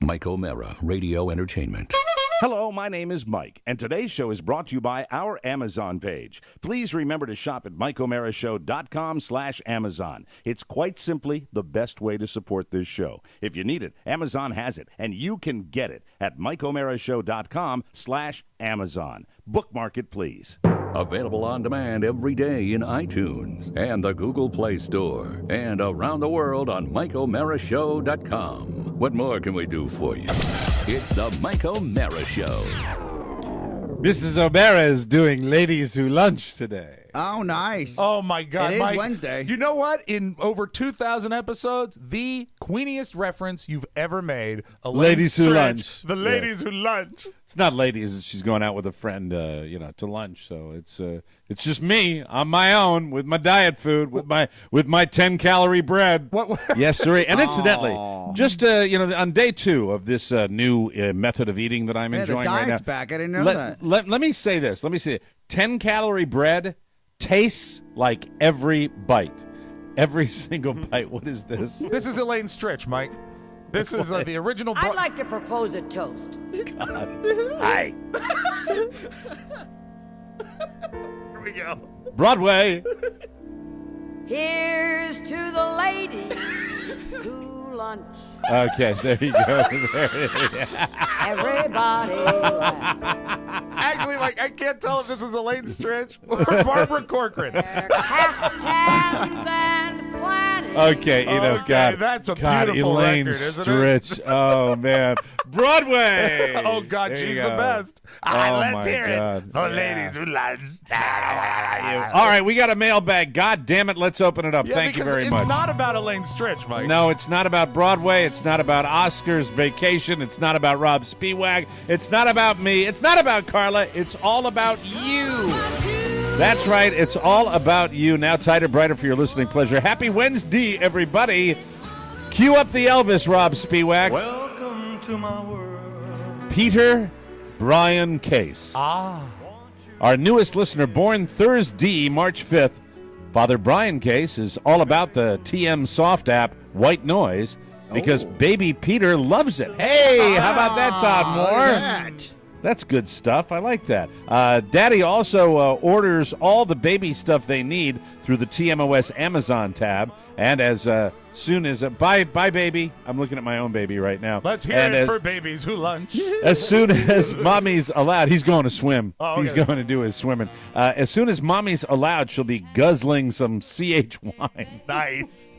Mike O'Mara, Radio Entertainment. Hello, my name is Mike, and today's show is brought to you by our Amazon page. Please remember to shop at MikeO'MaraShow.com/Amazon. It's quite simply the best way to support this show. If you need it, Amazon has it, and you can get it at MikeO'MaraShow.com/Amazon. Bookmark it, please. Available on demand every day in iTunes and the Google Play Store and around the world on MikeO'MaraShow.com. What more can we do for you? It's the Mike O'Mara Show. Mrs. O'Mara is doing Ladies Who Lunch today. Oh, nice. Oh, my God. It is Mike, Wednesday. You know what? In over 2,000 episodes, the queeniest reference you've ever made. Ladies Who Lunch. The Ladies Who Lunch. It's not ladies. She's going out with a friend, to lunch. So it's just me on my own with my diet food, with my 10-calorie bread. What? Yes, sir. And incidentally, just on day 2 of this new method of eating that I'm enjoying the right now. diet's back. I didn't know that. Let me say this. 10-calorie bread tastes like every bite. Every single bite. What is this? This is Elaine Stritch, Mike. This is the original. I'd like to propose a toast. God. Hi. Here we go. Broadway. Here's to the ladies who lunch. Okay, there you go. Everybody laugh. Actually, Mike, I can't tell if this is Elaine Stritch or Barbara Corcoran. Their caftans and planning. Okay, God. That's a God, beautiful Elaine record, isn't Stritch. Oh, man. Broadway. Oh, God, There you she's go. the best. Let's hear God. it. The ladies who lunch. All right, we got a mailbag. God damn it, let's open it up. Thank you very much. It's not about Elaine Stritch, Mike. No, it's not about Broadway. It's not about Oscar's Vacation. It's not about Rob Spiewak. It's not about me. It's not about Carla. It's all about you. That's right. It's all about you. Now tighter, brighter for your listening pleasure. Happy Wednesday, everybody. Cue up the Elvis, Rob Spiewak. Welcome to my world. Peter Brian Case. Our newest listener, born Thursday, March 5th. Father Brian Case is all about the TM Soft app, White Noise, because baby Peter loves it. Hey, how about that, Todd Moore? That's good stuff. I like that. Daddy also orders all the baby stuff they need through the TMOS Amazon tab. And as soon as bye, baby. I'm looking at my own baby right now. Let's hear it for babies who lunch. As soon as mommy's allowed, he's going to swim. Oh, okay. He's going to do his swimming. As soon as mommy's allowed, she'll be guzzling some CH wine. Nice.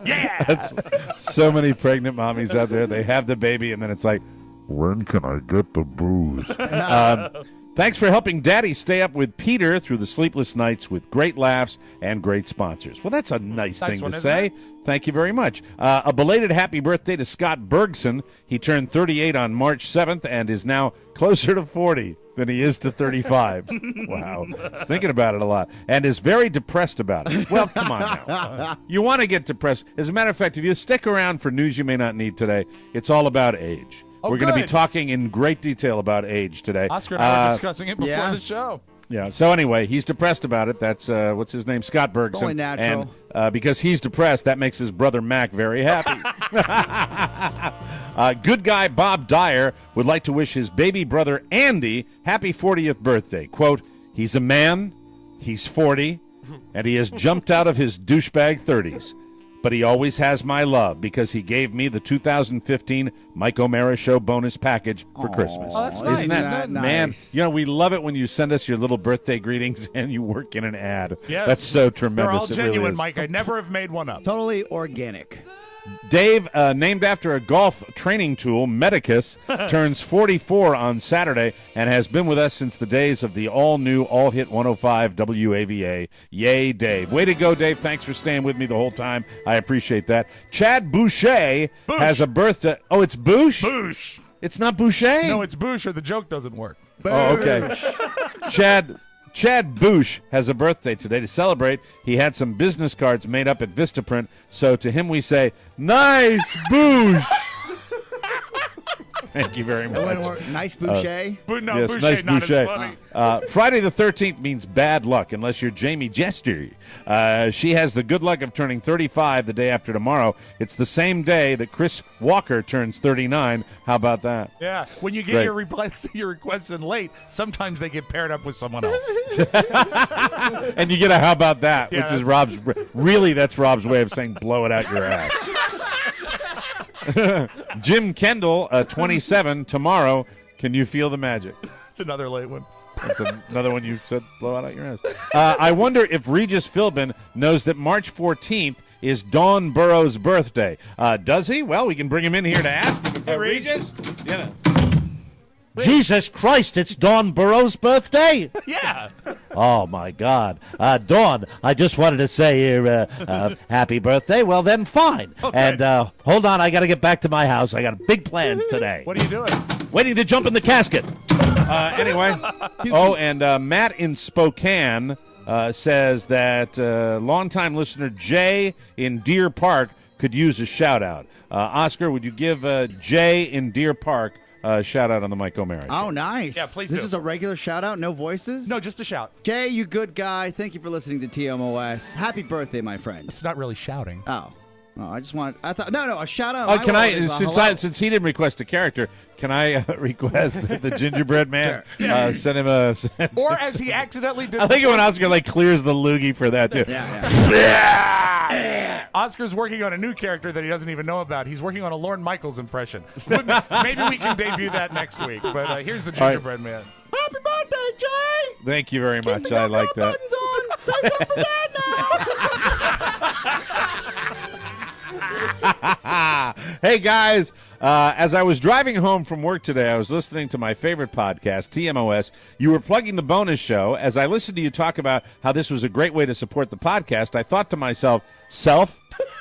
Yeah. So many pregnant mommies out there. They have the baby, and then it's like, when can I get the booze? Thanks for helping Daddy stay up with Peter through the sleepless nights with great laughs and great sponsors. Well, that's a nice thing to say. Thank you very much. A belated happy birthday to Scott Bergson. He turned 38 on March 7th and is now closer to 40 than he is to 35. Wow. He's thinking about it a lot and is very depressed about it. Well, come on now. You want to get depressed. As a matter of fact, if you stick around for news you may not need today, it's all all age. We're going to be talking in great detail about age today. Oscar and I were discussing it before the show. Yeah. So anyway, he's depressed about it. That's what's his name, Scott Bergson. Only natural. And because he's depressed, that makes his brother Mac very happy. Good guy Bob Dyer would like to wish his baby brother Andy happy 40th birthday. Quote: "He's a man, he's 40, and he has jumped out of his douchebag 30s. But he always has my love because he gave me the 2015 Mike O'Mara Show bonus package for Christmas." Oh, that's nice. Isn't that man? You know, we love it when you send us your little birthday greetings and you work in an ad. Yes. That's so tremendous. They're all It really genuine, is. Mike. I never have made one up. Totally organic. Dave, named after a golf training tool, Medicus, turns 44 on Saturday and has been with us since the days of the all-new, all-hit 105 WAVA. Yay, Dave. Way to go, Dave. Thanks for staying with me the whole time. I appreciate that. Chad Boucher has a birthday. Oh, it's Bouche? Boosh. It's not Boucher? No, it's Boosh or the joke doesn't work. Oh, okay. Chad Bouche has a birthday today. To celebrate, he had some business cards made up at Vistaprint, so to him we say, nice, Bouche! Thank you very much. Nice boucher. No, Yes, Boucher, nice not boucher. as funny. Friday the 13th means bad luck unless you're Jamie Jester. She has the good luck of turning 35 the day after tomorrow. It's the same day that Chris Walker turns 39. How about that? Yeah, when you get Great. your requests in late, sometimes they get paired up with someone else. And you get a how about that, Yeah, which is that's- Rob's. Really, that's Rob's way of saying blow it out your ass. Jim Kendall, 27, tomorrow. Can you feel the magic? It's another late one. That's another one you said blow out your ass. I wonder if Regis Philbin knows that March 14th is Dawn Burrows' birthday. Does he? Well, we can bring him in here to ask him. Regis? Yeah. Jesus Christ, it's Dawn Burrows' birthday? Yeah. Oh, my God. Dawn, I just wanted to say here, happy birthday. Well, then, fine. Okay. And hold on, I got to get back to my house. I got big plans today. What are you doing? Waiting to jump in the casket. Anyway. Oh, and Matt in Spokane says that longtime listener Jay in Deer Park could use a shout-out. Oscar, would you give Jay in Deer Park shout out on the Mike O'Mara show? Oh, nice. Yeah, please This do. is a regular shout out, no voices? No, just a shout. Jay, you good guy. Thank you for listening to TMOS. Happy birthday, my friend. It's not really shouting. Oh. I thought, no, a shout out. Can I, hello. since he didn't request a character, can I request that the gingerbread man send him a... Or as he accidentally did. I think when Oscar clears the loogie for that, too. Yeah. Oscar's working on a new character that he doesn't even know about. He's working on a Lorne Michaels impression. Maybe we can debut that next week. But here's the gingerbread man. Happy birthday, Jay. Thank you very much. I like that. Buttons on. Say something for Dad Hey, guys, as I was driving home from work today, I was listening to my favorite podcast, TMOS. You were plugging the bonus show. As I listened to you talk about how this was a great way to support the podcast, I thought to myself,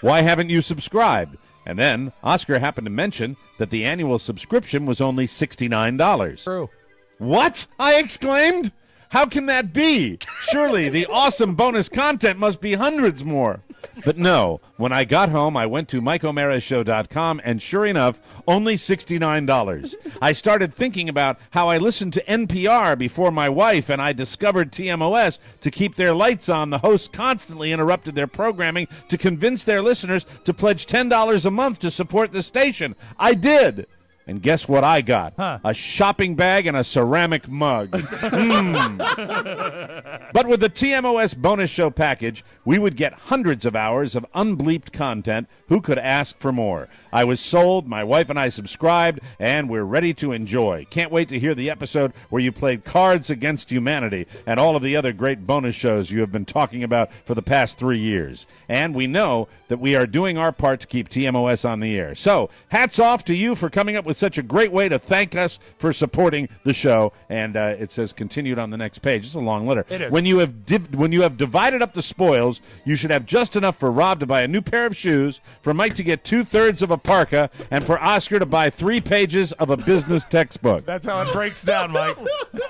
why haven't you subscribed? And then Oscar happened to mention that the annual subscription was only $69. True. What? I exclaimed. How can that be? Surely the awesome bonus content must be hundreds more. But no, when I got home, I went to MikeO'MaraShow.com, and sure enough, only $69. I started thinking about how I listened to NPR before my wife and I discovered TMOS to keep their lights on. The hosts constantly interrupted their programming to convince their listeners to pledge $10 a month to support the station. I did. And guess what I got? A shopping bag and a ceramic mug. But with the TMOS bonus show package, we would get hundreds of hours of unbleeped content. Who could ask for more? I was sold, my wife and I subscribed, and we're ready to enjoy. Can't wait to hear the episode where you played Cards Against Humanity and all of the other great bonus shows you have been talking about for the past 3 years. And we know that we are doing our part to keep TMOS on the air. So, hats off to you for coming up with such a great way to thank us for supporting the show. And it says continued on the next page. It's a long letter. It is. When you have divided up the spoils, you should have just enough for Rob to buy a new pair of shoes, for Mike to get 2/3 of a parka, and for Oscar to buy 3 pages of a business textbook. That's how it breaks down, Mike.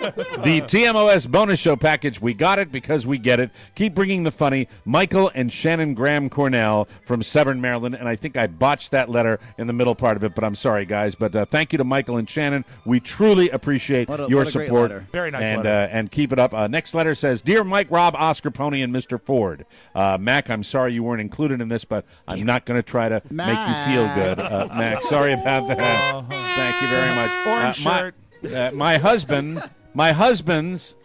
The TMOS bonus show package, we got it because we get it. Keep bringing the funny. Michael and Shannon Graham Cornell from Severn, Maryland. And I think I botched that letter in the middle part of it, but I'm sorry, guys. But thank you to Michael and Shannon. We truly appreciate your what a great support. letter. Very nice and, letter. And keep it up. Next letter says, Dear Mike, Rob, Oscar Pony, and Mr. Ford. Mac, I'm sorry you weren't included in this, but I'm not going to try to make you feel good. Mac, sorry about that. Thank you very much. Orange shirt. My husband's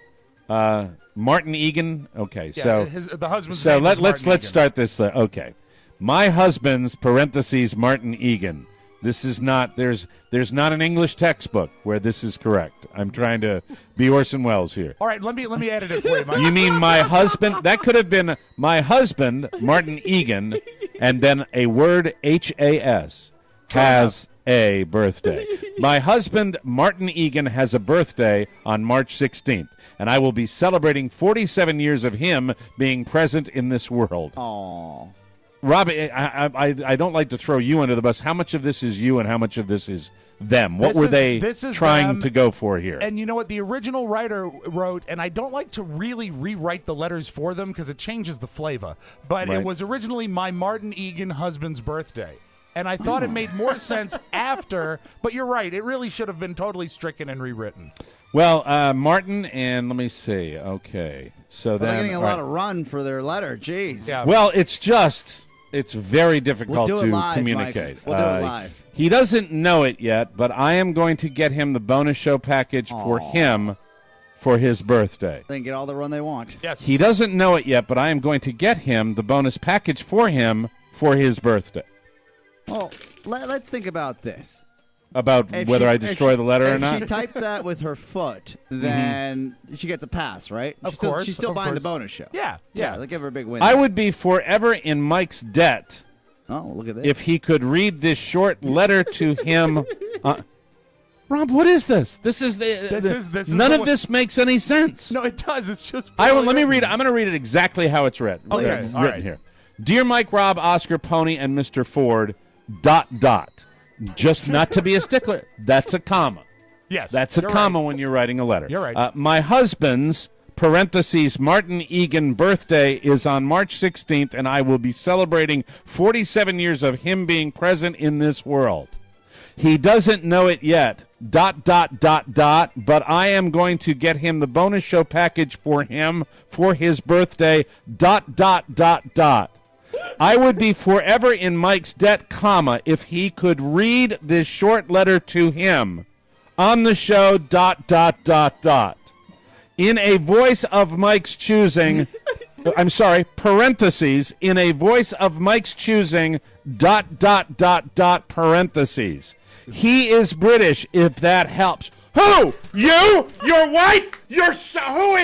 Martin Egan. Okay, Yeah, so the husband's so name is let's Martin Egan. start this. Okay, my husband's parentheses Martin Egan. This is not there's not an English textbook where this is correct. I'm trying to be Orson Welles here. All right, let me edit it for you, Mike. You mean my husband? That could have been my husband, Martin Egan, and then a word HAS has a birthday. My husband, Martin Egan, has a birthday on March 16th, and I will be celebrating 47 years of him being present in this world. Aw. Robbie, I don't like to throw you under the bus. How much of this is you and how much of this is them? What were they trying them, to go for here? And you know what? The original writer wrote, and I don't like to really rewrite the letters for them because it changes the flavor, but Right. it was originally my Martin Egan husband's birthday. and I thought it made more sense after, but you're right. It really should have been totally stricken and rewritten. Well, Martin, and let me see. Okay. So They're then, getting a all lot right. of run for their letter. Jeez. Yeah. Well, it's very difficult We'll do it to live, communicate. Mike. We'll do it live. He doesn't know it yet, but I am going to get him the bonus show package for him for his birthday. They can get all the run they want. Yes. He doesn't know it yet, but I am going to get him the bonus package for him for his birthday. Well, let's think about this. About If whether she- I destroy the letter or If not? she typed that with her foot, then she gets a pass, right? Of she's still, course, she's still of buying the course. bonus show. Yeah. They'll give her a big win. I would be forever in Mike's debt Oh, look at this. if he could read this short letter to him. Rob, what is this? This is none of this makes any sense. No, it does. It's just. Let me read it. I'm going to read it exactly how it's written. Okay, It's all written right. here. Dear Mike, Rob, Oscar, Pony, and Mr. Ford, ... Just not to be a stickler. That's a comma. Yes. That's a you're comma right. when you're writing a letter. You're right. My husband's, parentheses, Martin Egan birthday is on March 16th, and I will be celebrating 47 years of him being present in this world. He doesn't know it yet, ... but I am going to get him the bonus show package for him for his birthday, ... I would be forever in Mike's debt, comma, if he could read this short letter to him on the show, ... In a voice of Mike's choosing, I'm sorry, parentheses, in a voice of Mike's choosing, ... parentheses. He is British, if that helps. Who? You? Your wife? Who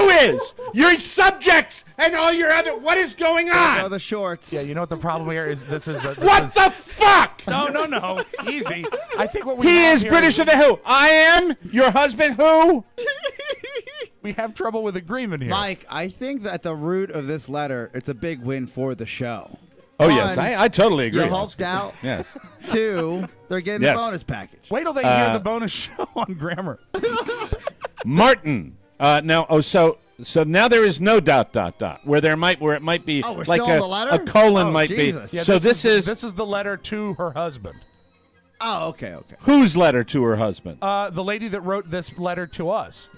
is? Your subjects and all your other. What is going Oh, on? the shorts. Yeah, you know what the problem here is? This is. What the fuck? No. Easy. I think what we He have is here British of the who? I am your husband. Who? We have trouble with agreement here. Mike, I think that at the root of this letter, it's a big win for the show. Oh yes, One, I totally agree. You're hulked out. Yes. 2, they're getting Yes. the bonus package. Wait till they hear the bonus show on grammar. Martin. So now there is no ... where it might be Oh, we're like still on the letter? a colon Oh, might Jesus. be. Yeah, So this is the letter to her husband. Oh, okay. whose letter to her husband? The lady that wrote this letter to us.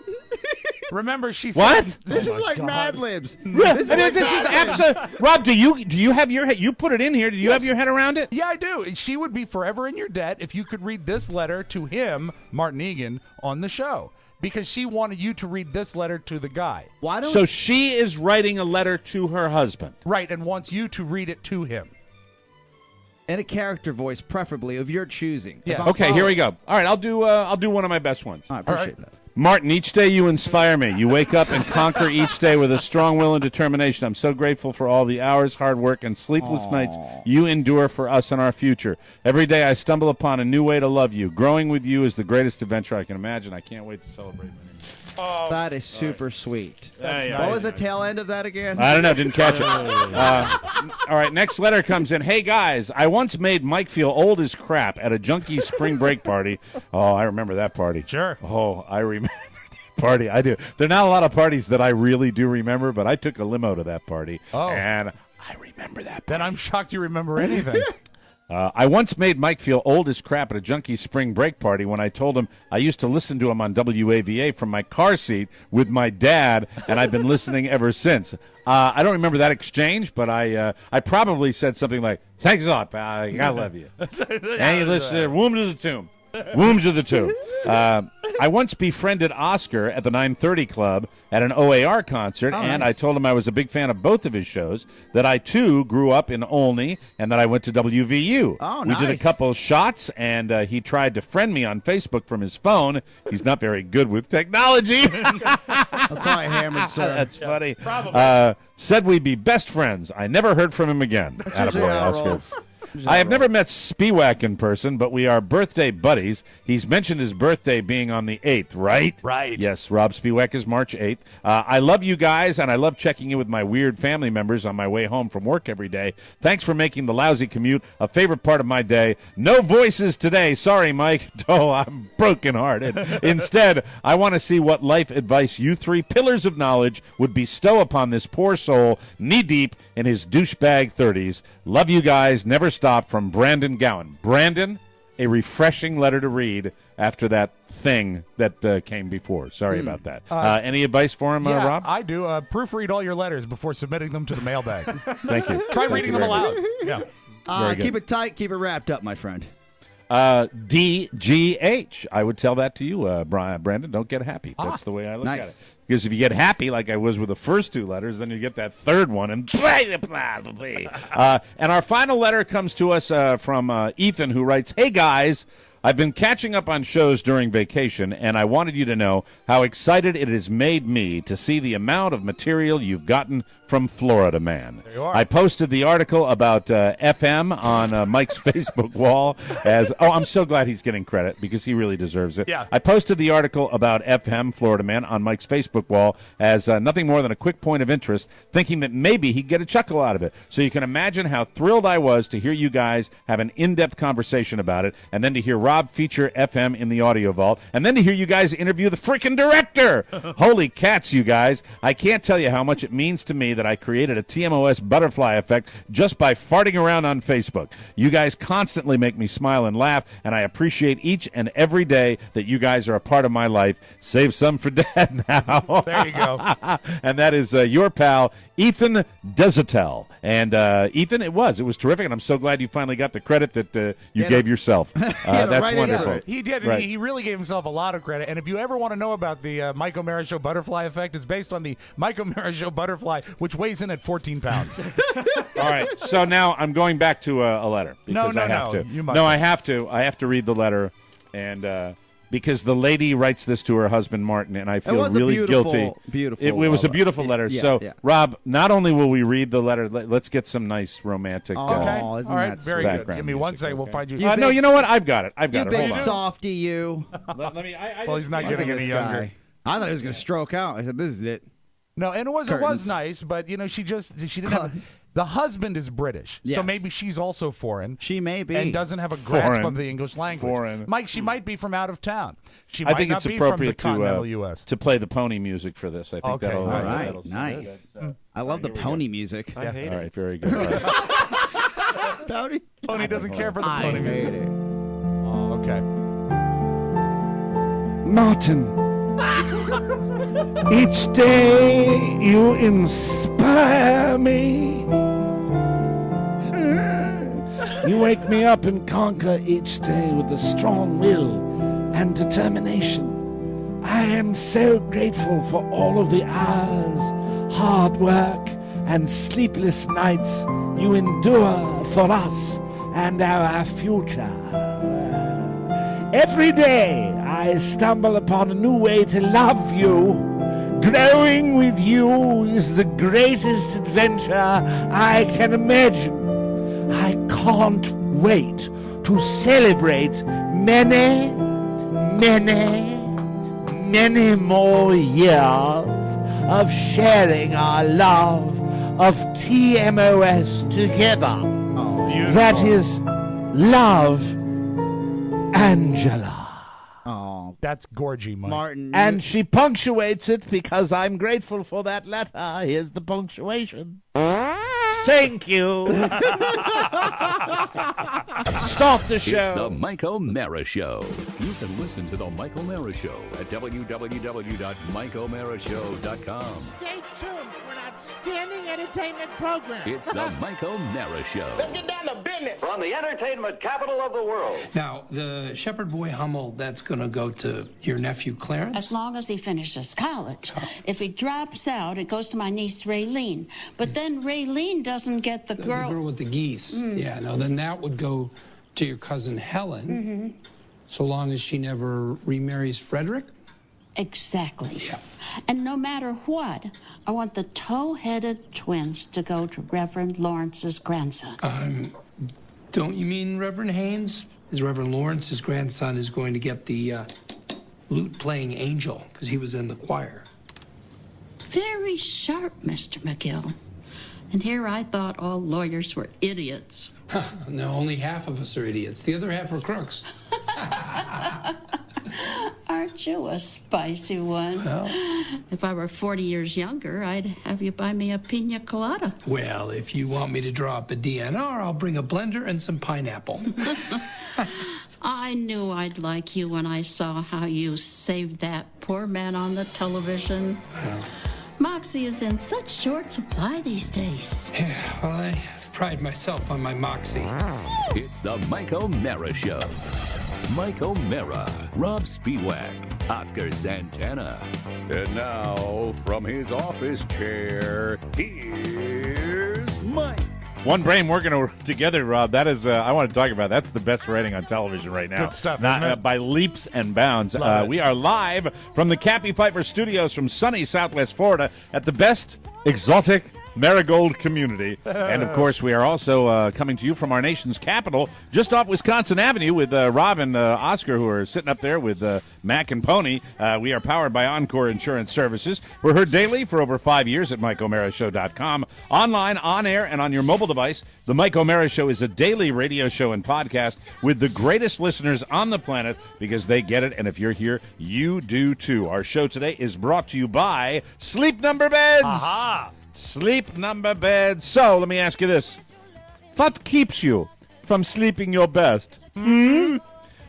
Remember, she What? said, This Oh is my like God. Mad Libs. This is absolute. Rob, do you have your head? You put it in here. Do you have your head around it? Yeah, I do. She would be forever in your debt if you could read this letter to him, Martin Egan, on the show. Because she wanted you to read this letter to the guy. Why don't So she is writing a letter to her husband. Right, and wants you to read it to him. in a character voice, preferably of your choosing? Yes. If I'm Okay, here we following. go. All right, I'll do one of my best ones. I appreciate that. Martin, each day you inspire me. You wake up and conquer each day with a strong will and determination. I'm so grateful for all the hours, hard work, and sleepless nights you endure for us and our future. Every day I stumble upon a new way to love you. Growing with you is the greatest adventure I can imagine. I can't wait to celebrate my name. That is super sweet. Yeah, What was the tail end of that again? I don't know. Didn't catch it. All right, next letter comes in. Hey, guys, I once made Mike feel old as crap at a junkie spring break party. Oh, I remember that party. Sure. Oh, I remember that party. I do. There are not a lot of parties that I really do remember, but I took a limo to that party, and I remember that party. Then I'm shocked you remember anything. I once made Mike feel old as crap at a junkie spring break party when I told him I used to listen to him on WAVA from my car seat with my dad, and I've been listening ever since. I don't remember that exchange, but I probably said something like, "Thanks a lot, pal. I love you." And you listen, womb to the tomb. Wombs of the two. I once befriended Oscar at the 930 Club at an OAR concert, and nice. I told him I was a big fan of both of his shows, that I, too, grew up in Olney, and that I went to WVU. Oh, We did a nice. couple shots, and he tried to friend me on Facebook from his phone. He's not very good with technology. That's probably hammered, sir. That's funny. Probably. Said we'd be best friends. I never heard from him again. usually Attaboy, how it Oscar. rolls. I have never met Spiewak in person, but we are birthday buddies. He's mentioned his birthday being on the 8th, right? Right. Yes, Rob Spiewak is March 8th. I love you guys, and I love checking in with my weird family members on my way home from work every day. Thanks for making the lousy commute a favorite part of my day. No voices today. Sorry, Mike. Oh, I'm brokenhearted. Instead, I want to see what life advice you three pillars of knowledge would bestow upon this poor soul knee-deep in his douchebag 30s. Love you guys. Never stop stop from Brandon Gowan. Brandon, a refreshing letter to read after that thing that came before. Sorry about that. Any advice for him, Yeah, Rob? I do. Proofread all your letters before submitting them to the mailbag. Thank you. Try Thank reading you them very much. aloud. Yeah. Very good. Keep it tight, keep it wrapped up, my friend. DGH. I would tell that to you, Brandon. Don't get happy. That's the way I look at Nice. it. Because if you get happy, like I was with the first two letters, then you get that third one. And our final letter comes to us from Ethan, who writes, "Hey, guys. I've been catching up on shows during vacation, and I wanted you to know how excited it has made me to see the amount of material you've gotten from Florida Man. There you are. I posted the article about FM on Mike's Facebook wall as, I'm so glad he's getting credit because he really deserves it. Yeah. I posted the article about FM Florida Man on Mike's Facebook wall as nothing more than a quick point of interest, thinking that maybe he'd get a chuckle out of it. So you can imagine how thrilled I was to hear you guys have an in-depth conversation about it, and then to hear Rob feature FM in the audio vault, and then to hear you guys interview the freaking director. Holy cats, you guys. I can't tell you how much it means to me that I created a TMOS butterfly effect just by farting around on Facebook. You guys constantly make me smile and laugh, and I appreciate each and every day that you guys are a part of my life. Save some for Dad now." There you go. And that is your pal, Ethan Desatel. And Ethan, it was terrific, and I'm so glad you finally got the credit that you gave yourself. That's right wonderful. He did. Right. He really gave himself a lot of credit. And if you ever want to know about the Mike O'Mara Show butterfly effect, it's based on the Mike O'Mara Show butterfly, which weighs in at 14 pounds. All right, so now I'm going back to a letter because I have to. You must I have to. I have to read the letter, and because the lady writes this to her husband Martin, and I feel was a really beautiful, guilty. beautiful It was a letter. beautiful letter. Yeah, So, yeah. Rob, not only will we read the letter, let's get some nice romantic. Oh, Okay. isn't All right. that Very sweet? good. Background Give me one music, second. We'll okay. find you. You no, big you know what? I've got it. You Hold big on. softy, you. Let me. Well, he's not Look getting at any this younger. guy. I thought he was going to stroke out. I said, "This is it." No, and it was Curtains. nice, but she didn't have. The husband is British, so Yes. maybe she's also foreign. She may be. And doesn't have a grasp Foreign. of the English language. Foreign. Mike, she might be from out of town. She I might think not it's be from the appropriate continental U.S. to play the pony music for this. I think Okay. that'll. All All right, that'll- nice. I love the pony music. All right, very good. All right. Pony? Pony doesn't care for the I pony music. hate it. Oh, okay. Martin, each day you inspire me. You wake me up and conquer each day with a strong will and determination. I am so grateful for all of the hours, hard work, and sleepless nights you endure for us and our future. Every day I stumble upon a new way to love you. Growing with you is the greatest adventure I can imagine. I can't wait to celebrate many, many, many more years of sharing our love of TMOS together. That is love, Angela. Oh, That's gorgy, Mike. Martin. And she punctuates it because I'm grateful for that letter. Here's the punctuation. Thank you. Start the show. It's the Mike O'Mara Show. You can listen to the Mike O'Mara Show at www.mikeomarashow.com. Stay tuned for an outstanding entertainment program. It's the Mike O'Mara Show. Let's get down to business. From the entertainment capital of the world. Now, the Shepherd Boy Hummel, that's going to go to your nephew Clarence? As long as he finishes college. If he drops out, it goes to my niece Raylene. But then Raylene doesn't get the girl. The girl with the geese. Yeah, no, then that would go to your cousin Helen, so long as she never remarries Frederick? Exactly. Yeah. And no matter what, I want the toe-headed twins to go to Reverend Lawrence's grandson. Don't you mean Reverend Haynes? Is Reverend Lawrence's grandson is going to get the lute-playing angel, because he was in the choir. Very sharp, Mr. McGill. And here I thought all lawyers were idiots. No, only half of us are idiots. The other half are crooks. Aren't Aren't you a spicy one? Well. If I were 40 years younger, I'd have you buy me a pina colada. Well, if you want me to draw up a DNR, I'll bring a blender and some pineapple. I knew I'd like you when I saw how you saved that poor man on the television. Moxie is in such short supply these days. Yeah, well, I pride myself on my moxie. It's the Mike O'Mara Show. Mike O'Mara, Rob Spiewak, Oscar Santana. And now, from his office chair, here's Mike. One brain working together, Rob. That is, I want to talk about. That's the best writing on television right now. Good stuff, Not, isn't it? by leaps and bounds. We are live from the Cappy Piper Studios from sunny Southwest Florida at the best exotic marigold community. And, of course, we are also coming to you from our nation's capital, just off Wisconsin Avenue with Rob and Oscar, who are sitting up there with Mac and Pony. We are powered by Encore Insurance Services. We're heard daily for over 5 years at MikeO'MaraShow.com, online, on air, and on your mobile device. The Mike O'Mara Show is a daily radio show and podcast with the greatest listeners on the planet because they get it, and if you're here, you do too. Our show today is brought to you by Sleep Number Beds. Aha! Sleep Number Beds. So, let me ask you this. What keeps you from sleeping your best? Do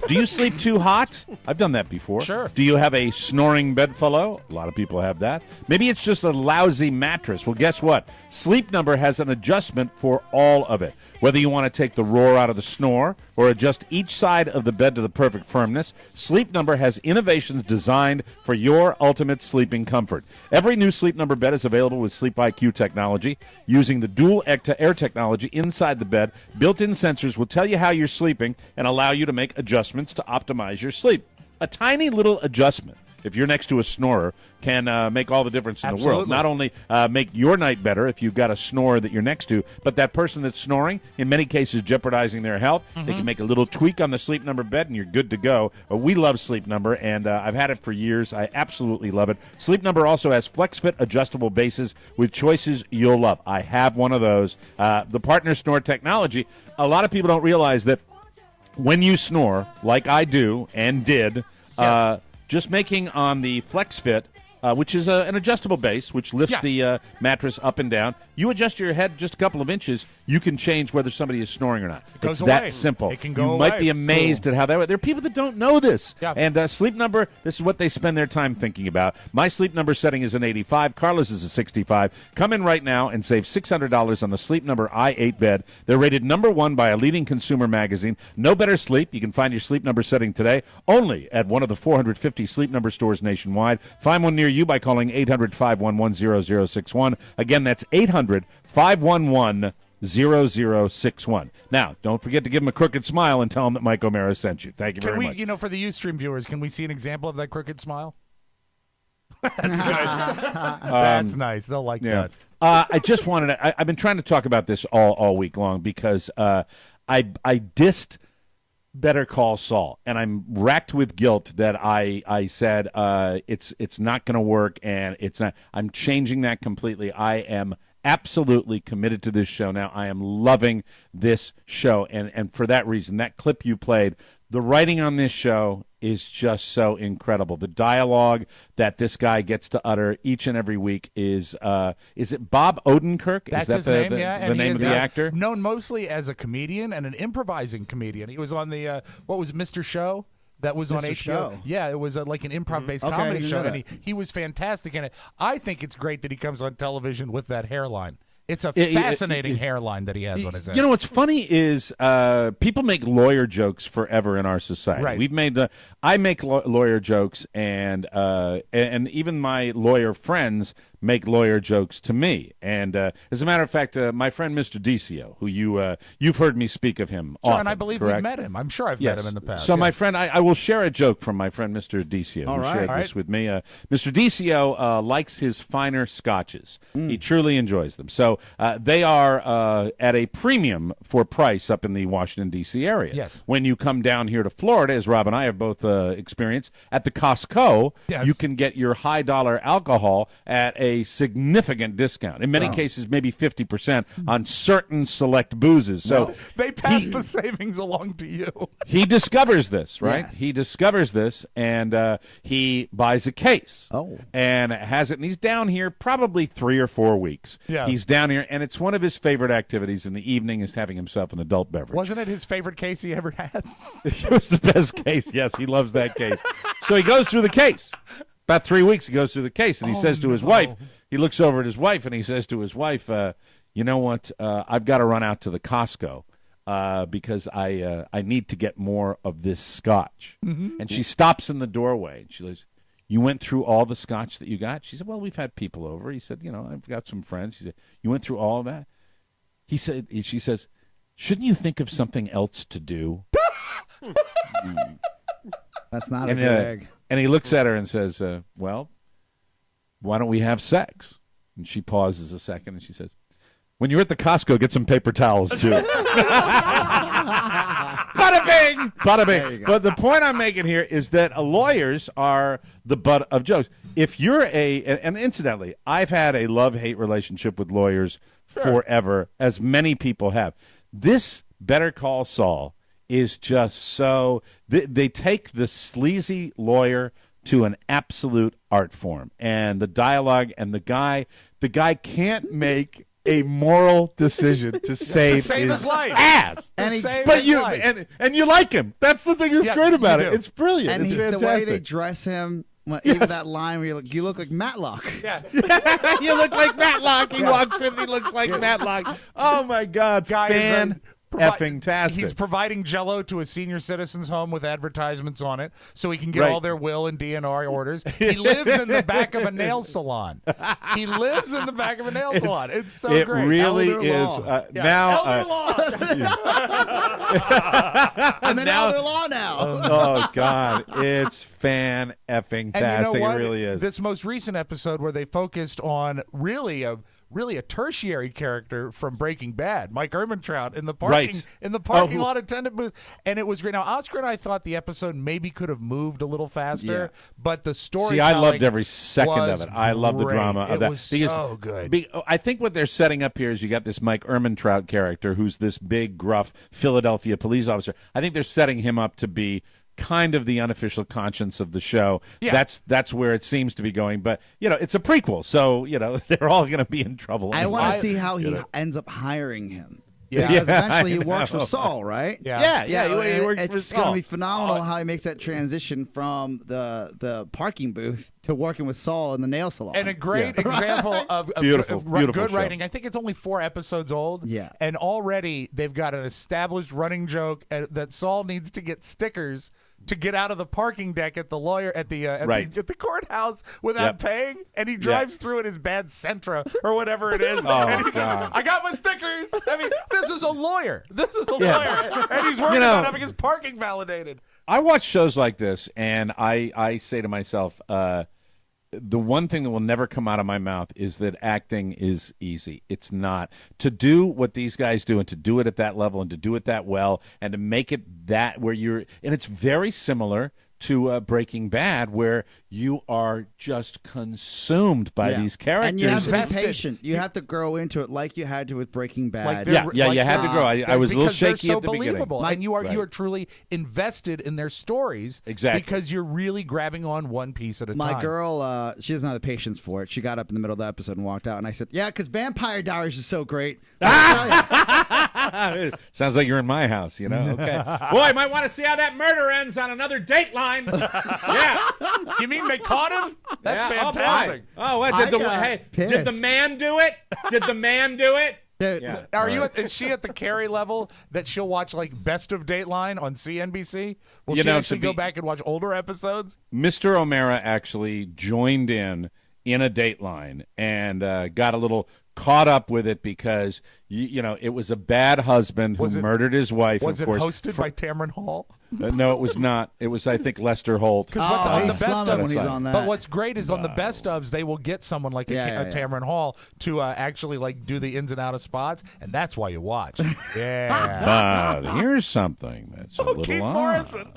you sleep too hot? I've done that before. Sure. Do you have a snoring bedfellow? A lot of people have that. Maybe it's just a lousy mattress. Well, guess what? Sleep Number has an adjustment for all of it. Whether you want to take the roar out of the snore or adjust each side of the bed to the perfect firmness, Sleep Number has innovations designed for your ultimate sleeping comfort. Every new Sleep Number bed is available with Sleep IQ technology. Using the dual air technology inside the bed, built-in sensors will tell you how you're sleeping and allow you to make adjustments to optimize your sleep. A tiny little adjustment, if you're next to a snorer, can make all the difference in the world. Not only make your night better if you've got a snorer that you're next to, but that person that's snoring, in many cases jeopardizing their health, they can make a little tweak on the Sleep Number bed and you're good to go. We love Sleep Number, and I've had it for years. I absolutely love it. Sleep Number also has FlexFit adjustable bases with choices you'll love. I have one of those. The Partner Snore technology, a lot of people don't realize that when you snore, like I do and did, just making on the FlexFit, which is an adjustable base, which lifts the mattress up and down. You adjust your head just a couple of inches, you can change whether somebody is snoring or not. It's that simple. It can go You might be amazed at how that. There are people that don't know this. Yeah. And Sleep Number, this is what they spend their time thinking about. My Sleep Number setting is an 85. Carlos is a 65. Come in right now and save $600 on the Sleep Number i8 bed. They're rated #1 by a leading consumer magazine. No better sleep. You can find your Sleep Number setting today only at one of the 450 Sleep Number stores nationwide. Find one near you by calling 800-511-0061. Again, that's 800-511-0061. Now, don't forget to give them a crooked smile and tell them that Mike O'Mara sent you. Thank you very much. You know, for the Ustream viewers, can we see an example of that crooked smile? That's good. That's nice. They'll like that. I just wanted to, I've been trying to talk about this all week long because I dissed Better Call Saul, and I'm racked with guilt that I said it's not going to work, and it's not. I'm changing that completely. I am absolutely committed to this show now. I am loving this show, and for that reason, that clip you played, the writing on this show is just so incredible. The dialogue that this guy gets to utter each and every week is it Bob Odenkirk? That's is that his name, yeah. the name of the actor? Known mostly as a comedian and an improvising comedian. He was on the, what was it, Mr. Show? That was on Mr. HBO. Show. Yeah, it was like an improv-based comedy show, and he was fantastic in it. I think it's great that he comes on television with that hairline. It's a fascinating hairline that he has on his head. You know what's funny is people make lawyer jokes forever in our society. Right. We've made I make lawyer jokes, and even my lawyer friends make lawyer jokes to me. And as a matter of fact, my friend Mr. Decio, who you've heard me speak of him Sure, often, and I believe correct? we've met him. I'm sure I've met him in the past. So my friend, I will share a joke from my friend Mr. Decio, who shared this with me. Mr. Decio likes his finer scotches. He truly enjoys them. So they are at a premium for price up in the Washington, D.C. area. Yes. When you come down here to Florida, as Rob and I have both experienced, at the Costco, Yes. you can get your high-dollar alcohol at a significant discount. In many cases, maybe 50% on certain select boozes. So They pass the savings along to you. he discovers this, right? Yes. He discovers this, and he buys a case. And has it, and he's down here probably 3 or 4 weeks. Yeah. He's down here, and it's one of his favorite activities in the evening is having himself an adult beverage. Wasn't it his favorite case he ever had? It was the best case. Yes, he loves that case. So he goes through the case. About 3 weeks, he goes through the case, and he says to his wife, he looks over at his wife, and he says to his wife, you know what, I've got to run out to the Costco because I need to get more of this scotch. And she stops in the doorway, and she goes, you went through all the scotch that you got? She said, well, we've had people over. He said, I've got some friends. He said, you went through all of that? She says, shouldn't you think of something else to do? That's not a good egg. And he looks at her and says, well, why don't we have sex? And she pauses a second, and she says, when you're at the Costco, get some paper towels, too. Bada bing! Bada bing. But the point I'm making here is that lawyers are the butt of jokes. If you're and incidentally, I've had a love-hate relationship with lawyers forever, as many people have. This Better Call Saul is just so they take the sleazy lawyer to an absolute art form, and the dialogue, and the guy can't make a moral decision to save his life. ass. And you like him. That's the thing that's great about it. do. It's brilliant. And it's the fantastic. way they dress him, even that line where you look like Matlock. Yeah. You look like Matlock. He walks in, he looks like Matlock. Oh my God, effing-tastic. He's providing Jell-O to a senior citizens home with advertisements on it, so he can get all their will and DNR orders. He lives in the back of a nail salon. It's so it great. It really Elder is. law. Now, Elder law. I'm an elder law now. Oh God, it's fan-effing-tastic. And you know what? It really is. This most recent episode where they focused on really a tertiary character from Breaking Bad, Mike Ehrmantraut, in the parking lot attendant booth, and it was great. Now, Oscar and I thought the episode maybe could have moved a little faster, but the story. See, I loved every second of it. I love the drama of that. It was so good. I think what they're setting up here is you got this Mike Ehrmantraut character who's this big, gruff Philadelphia police officer. I think they're setting him up to be kind of the unofficial conscience of the show. Yeah. That's where it seems to be going. But, it's a prequel, so, they're all going to be in trouble. I anyway. want to see how he ends up hiring him. Yeah. Because eventually I he works for know. Saul, right? Yeah, he works for It's Saul. going to be phenomenal how he makes that transition from the parking booth to working with Saul in the nail salon. And a great example of Beautiful good show. writing. I think it's only 4 episodes old. Yeah. And already they've got an established running joke that Saul needs to get stickers to get out of the parking deck at the the courthouse without paying, and he drives through in his bad Sentra or whatever it is. And he says, I got my stickers. I mean, this is a lawyer. And he's working on having his parking validated. I watch shows like this, and I say to myself, the one thing that will never come out of my mouth is that acting is easy. It's not. To do what these guys do, and to do it at that level, and to do it that well, and to make it that where you're, and it's very similar to Breaking Bad, where you are just consumed by these characters. And you have to be patient. You have to grow into it like you had to with Breaking Bad. You had to grow. I was a little shaky at the beginning. And you are truly invested in their stories. Exactly. Because you're really grabbing on one piece at a time. My girl, she doesn't have the patience for it. She got up in the middle of the episode and walked out, and I said, yeah, because Vampire Diaries is so great. Sounds like you're in my house, Okay. Boy, I might want to see how that murder ends on another Dateline. Yeah. You mean they caught him? That's fantastic. Oh, what did did the man do it? Did the man do it? Dude, Is she at the Carrie level that she'll watch like Best of Dateline on CNBC? Will she actually go back and watch older episodes? Mr. O'Mara actually joined in a Dateline and got a little caught up with it because it was a bad husband who murdered his wife. Was of it course, hosted by Tamron Hall? No, it was not. It was, I think, Lester Holt. On the best of, when he's on that. But what's great is on the best ofs, they will get someone like a Tamron Hall to actually do the ins and out of spots, and that's why you watch. Yeah. But here's something that's a little Keith odd. Morrison.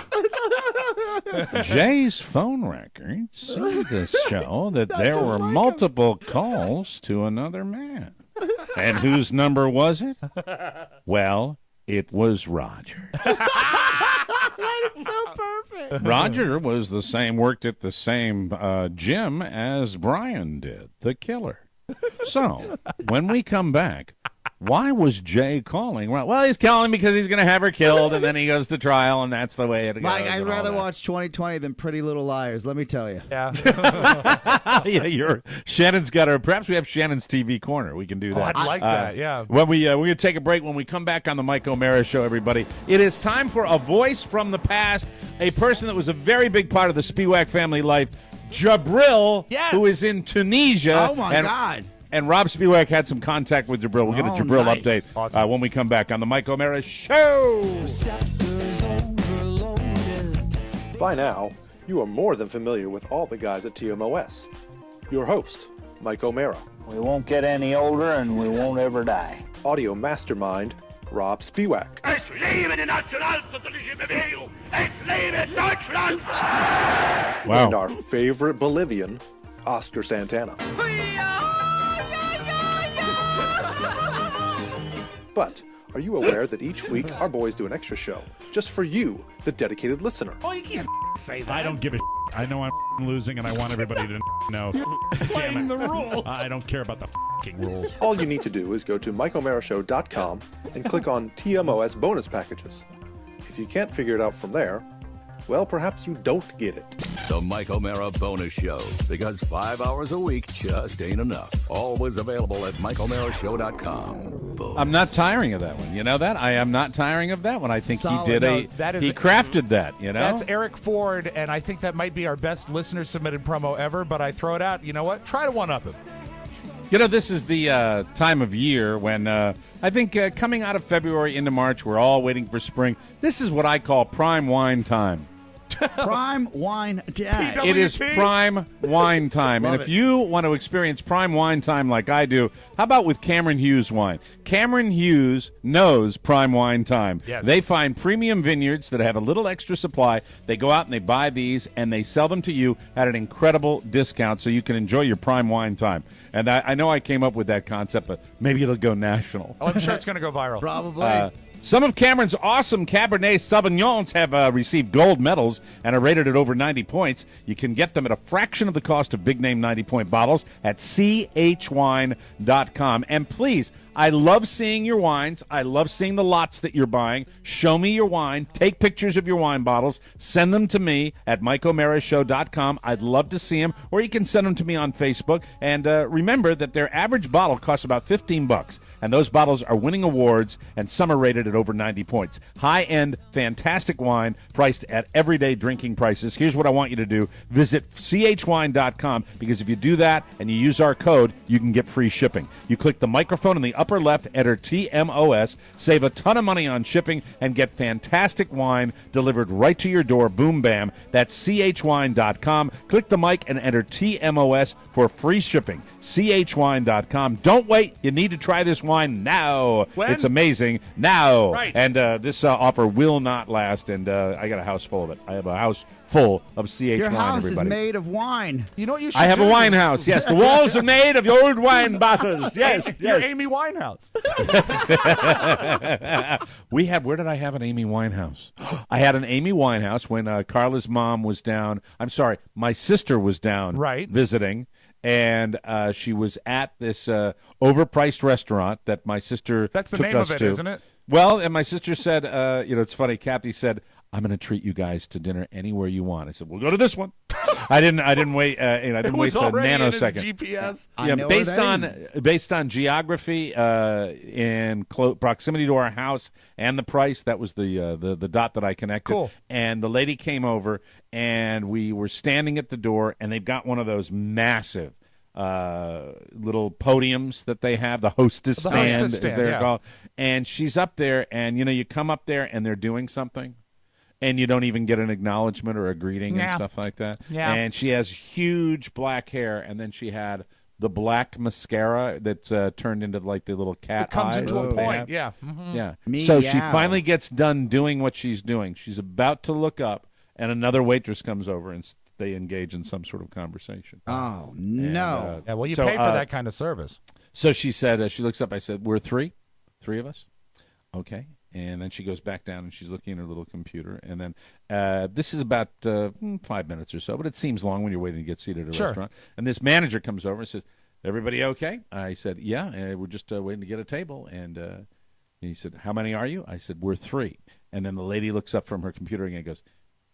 Jay's phone records seem to show that there were multiple calls to another man. And whose number was it? Well, it was Roger. That is so perfect. Roger worked at the same gym as Brian did, the killer. So, when we come back, why was Jay calling? Well, he's calling because he's going to have her killed, and then he goes to trial, and that's the way it goes. Mike, I'd rather watch 2020 than Pretty Little Liars, let me tell you. Yeah. Shannon's got her. Perhaps we have Shannon's TV corner. We can do that. I'd like that, yeah. When we're going to take a break. When we come back on the Mike O'Mara Show, everybody, it is time for a voice from the past, a person that was a very big part of the Spiewak family life, Jabril, who is in Tunisia. Oh, my God. And Rob Spiewak had some contact with Jibril. We'll get a Jibril update when we come back on the Mike O'Mara Show. By now, you are more than familiar with all the guys at TMOS. Your host, Mike O'Mara. We won't get any older and we won't ever die. Audio mastermind, Rob Spiewak. Es lebe die nationalsozialistische Bewegung! Es lebe Deutschland! Wow. And our favorite Bolivian, Oscar Santana. But are you aware that each week our boys do an extra show just for you, the dedicated listener? Oh, you can't say that. I don't give a I know I'm losing, and I want everybody to know. Playing the rules. I don't care about the rules. All you need to do is go to MikeO'MaraShow.com and click on TMOS bonus packages. If you can't figure it out from there, well, perhaps you don't get it. The Mike O'Mara Bonus Show, because 5 hours a week just ain't enough. Always available at MikeO'MaraShow.com. I'm not tiring of that one. You know that? I am not tiring of that one. I think Solid. he crafted that, That's Eric Ford, and I think that might be our best listener-submitted promo ever, but I throw it out. You know what? Try to one-up him. This is the time of year when I think coming out of February into March, we're all waiting for spring. This is what I call prime wine time. Prime wine time. It is prime wine time. Love and if it. you want to experience prime wine time like I do, how about with Cameron Hughes wine? Cameron Hughes knows prime wine time. Yes. They find premium vineyards that have a little extra supply. They go out and they buy these, and they sell them to you at an incredible discount so you can enjoy your prime wine time. And I know I came up with that concept, but maybe it'll go national. Oh, I'm sure it's going to go viral. Probably. Some of Cameron's awesome Cabernet Sauvignons have received gold medals and are rated at over 90 points. You can get them at a fraction of the cost of big-name 90-point bottles at chwine.com. And please, I love seeing your wines. I love seeing the lots that you're buying. Show me your wine. Take pictures of your wine bottles. Send them to me at MikeO'MaraShow.com. I'd love to see them. Or you can send them to me on Facebook. And remember that their average bottle costs about $15. And those bottles are winning awards, and some are rated at over 90 points. High-end, fantastic wine priced at everyday drinking prices. Here's what I want you to do. Visit chwine.com, because if you do that and you use our code, you can get free shipping. You click the microphone in the upper left, enter TMOS, save a ton of money on shipping, and get fantastic wine delivered right to your door. Boom, bam. That's chwine.com. Click the mic and enter TMOS for free shipping. chwine.com. Don't wait. You need to try this wine now. When? It's amazing. Now. Right. And this offer will not last, and I got a house full of it. I have a house full of CH Your wine, house everybody. is made of wine. You know what you should I have do? a wine house, yes. The walls are made of old wine bottles. Yes, You're yes. Amy Winehouse. Where did I have an Amy Winehouse? I had an Amy Winehouse when Carla's mom was down. I'm sorry, my sister was down visiting. And she was at this overpriced restaurant that my sister That's the took name us of it, to. isn't it? Well, and my sister said, it's funny. Kathy said, "I'm going to treat you guys to dinner anywhere you want." I said, "We'll go to this one." I didn't wait. I didn't waste a nanosecond. GPS. Based on geography and proximity to our house and the price, that was the dot that I connected. Cool. And the lady came over, and we were standing at the door, and they've got one of those massive little podiums that they have, the hostess stand, as they're called. And she's up there, and, you come up there, and they're doing something, and you don't even get an acknowledgement or a greeting and stuff like that. Yeah. And she has huge black hair, and then she had the black mascara that turned into like the little cat It comes eyes into a that they point, have. yeah. Mm-hmm. Yeah. Meow. So she finally gets done doing what she's doing. She's about to look up, and another waitress comes over, and they engage in some sort of conversation. Oh, no. Yeah, well, you pay for that kind of service. So she said, she looks up. I said, we're three of us. Okay. And then she goes back down, and she's looking at her little computer. And then this is about 5 minutes or so, but it seems long when you're waiting to get seated at a restaurant. And this manager comes over and says, everybody okay? I said, yeah, we're just waiting to get a table. And he said, how many are you? I said, we're three. And then the lady looks up from her computer again and goes,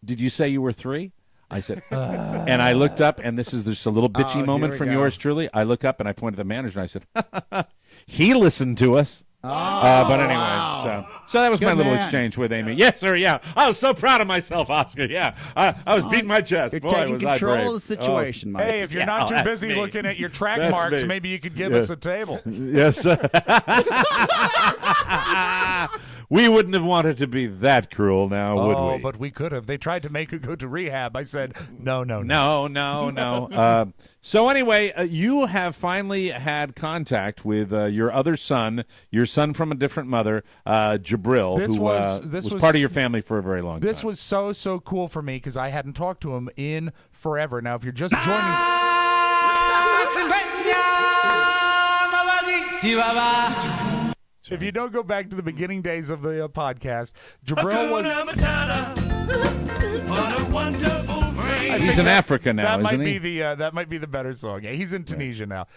did you say you were three? I said, and I looked up, and this is just a little bitchy moment from yours truly. I look up, and I pointed to the manager, and I said, he listened to us. But anyway, so that was my little exchange with Amy. Yes, sir, yeah. I was so proud of myself, Oscar. Yeah, I was beating my chest. You're Boy, taking was I control brave. of the situation, Mike. Hey, if you're not too busy looking at your track That's marks, me. maybe you could give us a table. Yes, sir. We wouldn't have wanted to be that cruel now, would we? Oh, but we could have. They tried to make her go to rehab. I said, no. So anyway, you have finally had contact with your other son, your son from a different mother, Jabril, who was part of your family for a very long time. This was so cool for me because I hadn't talked to him in forever. Now, if you're just joining... If you don't go back to the beginning days of the podcast, Jabril was... He's in Africa now, that isn't might he? Be that might be the better song. Yeah, he's in Tunisia now.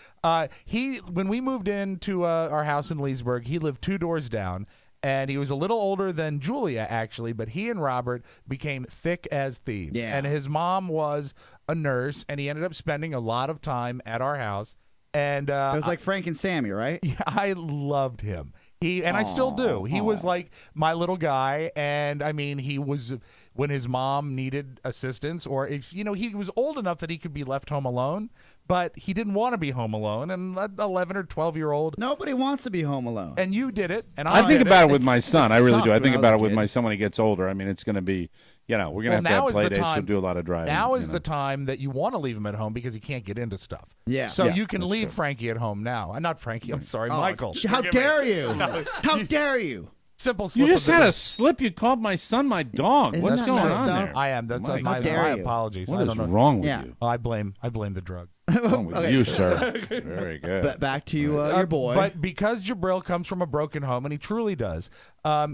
When we moved into our house in Leesburg, he lived 2 doors down, and he was a little older than Julia, actually, but he and Robert became thick as thieves. Yeah. And his mom was a nurse, and he ended up spending a lot of time at our house. And it was like Frank and Sammy, right? Yeah, I loved him. I still do. He was like my little guy, and I mean, he was when his mom needed assistance, or if he was old enough that he could be left home alone, but he didn't want to be home alone. And an 11 or 12-year-old, nobody wants to be home alone. And you did it, and I think about it with my son. I really do. I when think I was about a it with kid. my son when he gets older. I mean, it's going to be, we're going to have play dates. We'll do a lot of driving. Now is the time that you want to leave him at home because he can't get into stuff. Yeah. So Yeah, you can that's leave true. Frankie at home now. Not Frankie. I'm sorry, Michael. How Forgive me. dare you? How dare you? Simple slip. You just of the had a tongue. slip. You called my son my dog. Isn't What's that going messed on up? there? I am. That's My my dare you? apologies. What I is don't know. wrong with Yeah. you? I blame the drugs. What's wrong with Okay. you, sir? Very good. But back to your boy. But because Jabril comes from a broken home, and he truly does,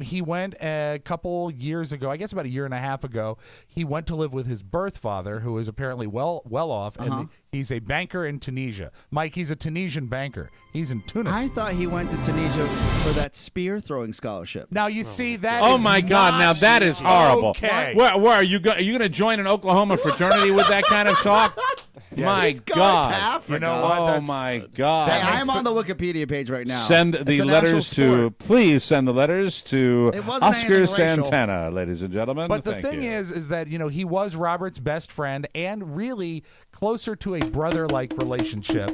he went a couple years ago, I guess about a year and a half ago, he went to live with his birth father, who is apparently well off, and he's a banker in Tunisia. Mike, he's a Tunisian banker. He's in Tunis. I thought he went to Tunisia for that spear throwing scholarship. Now you see that. Oh is my God! not Now that is horrible. Okay. Where are you? Are you going to join an Oklahoma fraternity with that kind of talk? My He's going God! to Africa. You know what? Oh That's- my God! Hey, I'm on the Wikipedia page right now. Send It's the an actual letters to. sport. Please send the letters to It wasn't Oscar anything racial. Santana, ladies and gentlemen. But the Thank thing you. is that he was Robert's best friend and really closer to a brother-like relationship.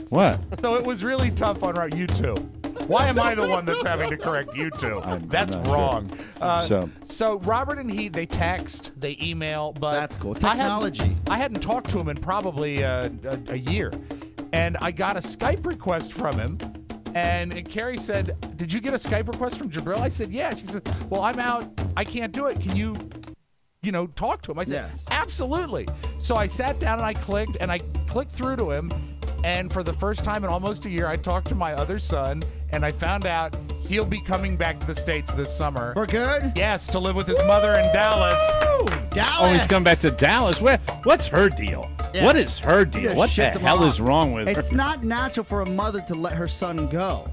What? So it was really tough on you two. Why am I the one that's having to correct you two? That's not sure. wrong. So Robert and they text, they email, but That's cool. Technology. I hadn't talked to him in probably a year, and I got a Skype request from him. And Carrie said, "Did you get a Skype request from Jibril?" I said, "Yeah." She said, "Well, I'm out. I can't do it. Can you talk to him?" I said, Yes. "Absolutely." So I sat down and I clicked through to him. And for the first time in almost a year, I talked to my other son, and I found out he'll be coming back to the States this summer. For good? Yes, to live with his mother in Dallas. Dallas. Oh, he's come back to Dallas. What's her deal? Yeah. What is her You deal? just What the shipped him hell off. is wrong with her? It's not natural for a mother to let her son go.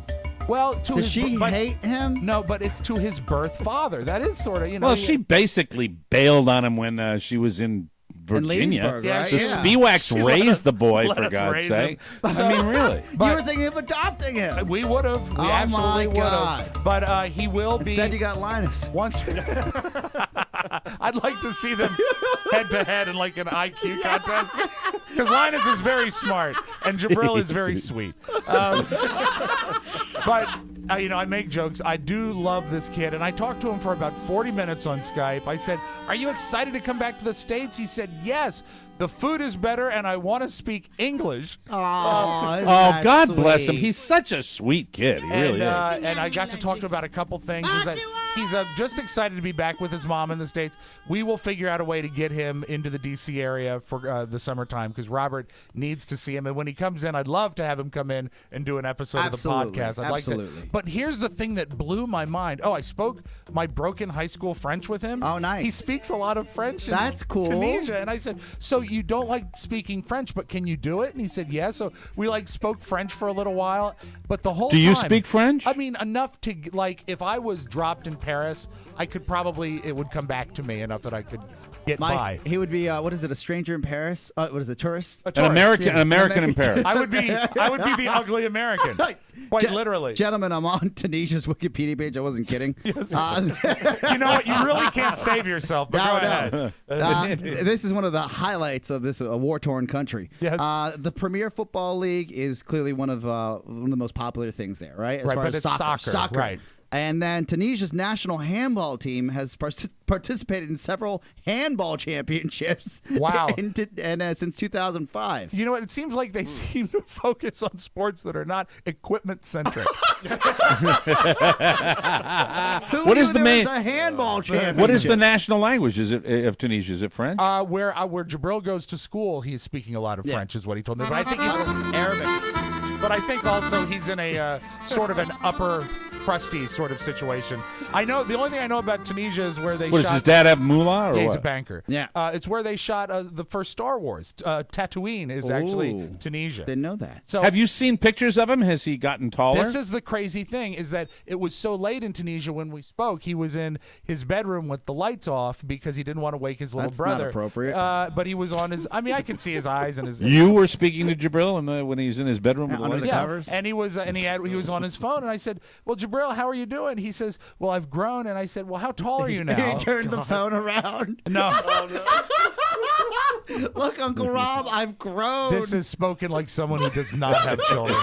Well, Does she hate him? No, but it's to his birth father. That is sort of, Well, she basically bailed on him when she was in Virginia. Leesburg, right? The Yeah. Spiewaks raised the boy, let for us God's raise sake. him. So- I mean, really. You were thinking of adopting him. We would have. We Oh, absolutely my would God. have. But he will be. Instead, you got Linus. Once. I'd like to see them head to head in like an IQ contest. Because Linus is very smart, and Jabril is very sweet. But, I make jokes. I do love this kid, and I talked to him for about 40 minutes on Skype. I said, are you excited to come back to the States? He said, yes. The food is better, and I want to speak English. God bless him. He's such a sweet kid. He really is. And I got to talk to him about a couple things. Is that he's just excited to be back with his mom in the States. We will figure out a way to get him into the D.C. area for the summertime because Robert needs to see him. And when he comes in, I'd love to have him come in and do an episode of the podcast. I'd like to. But here's the thing that blew my mind. I spoke my broken high school French with him. Oh, nice. He speaks a lot of French in That's cool. Tunisia. And I said, so you don't like speaking French, but can you do it? And he said, yeah. So we spoke French for a little while. But the whole Do you speak French? I mean, enough to, if I was dropped in Paris, I could probably, it would come back to me enough that I could get by. He would be, what is it, a stranger in Paris? What is it, tourist? A tourist. An American in Paris. I would be the ugly American. Quite literally. Gentlemen, I'm on Tunisia's Wikipedia page. I wasn't kidding. Yes. You know what? You really can't save yourself, but go ahead. This is one of the highlights of this war-torn country. Yes. The Premier Football League is clearly one of the most popular things there, right? As far but as it's soccer. Right. And then Tunisia's national handball team has participated in several handball championships. Wow. Since 2005. You know what? It seems like they seem to focus on sports that are not equipment-centric. What is the main handball championship? What is the national language? Is it of Tunisia? Is it French? Where Jabril goes to school, he's speaking a lot of French, is what he told me. But I think he's Arabic. But I think also he's in a sort of an upper crusty sort of situation. I know the only thing I know about Tunisia is where they What shot. does his dad have moolah or He's what? a banker. Yeah. It's where they shot the first Star Wars. Tatooine is actually Tunisia. Didn't know that. So have you seen pictures of him? Has he gotten taller? This is the crazy thing is that it was so late in Tunisia when we spoke. He was in his bedroom with the lights off because he didn't want to wake his little brother. That's not appropriate. But he was on his. I mean, I can see his eyes and his. You were speaking to Jabril when he was in his bedroom with the under lights the on? covers. And he was on his phone, and I said, "Well, Jibril, how are you doing?" He says, "Well, I've grown." And I said, "Well, how tall are you now?" He turned the phone around. No. Look, Uncle Rob, I've grown. This is spoken like someone who does not have children.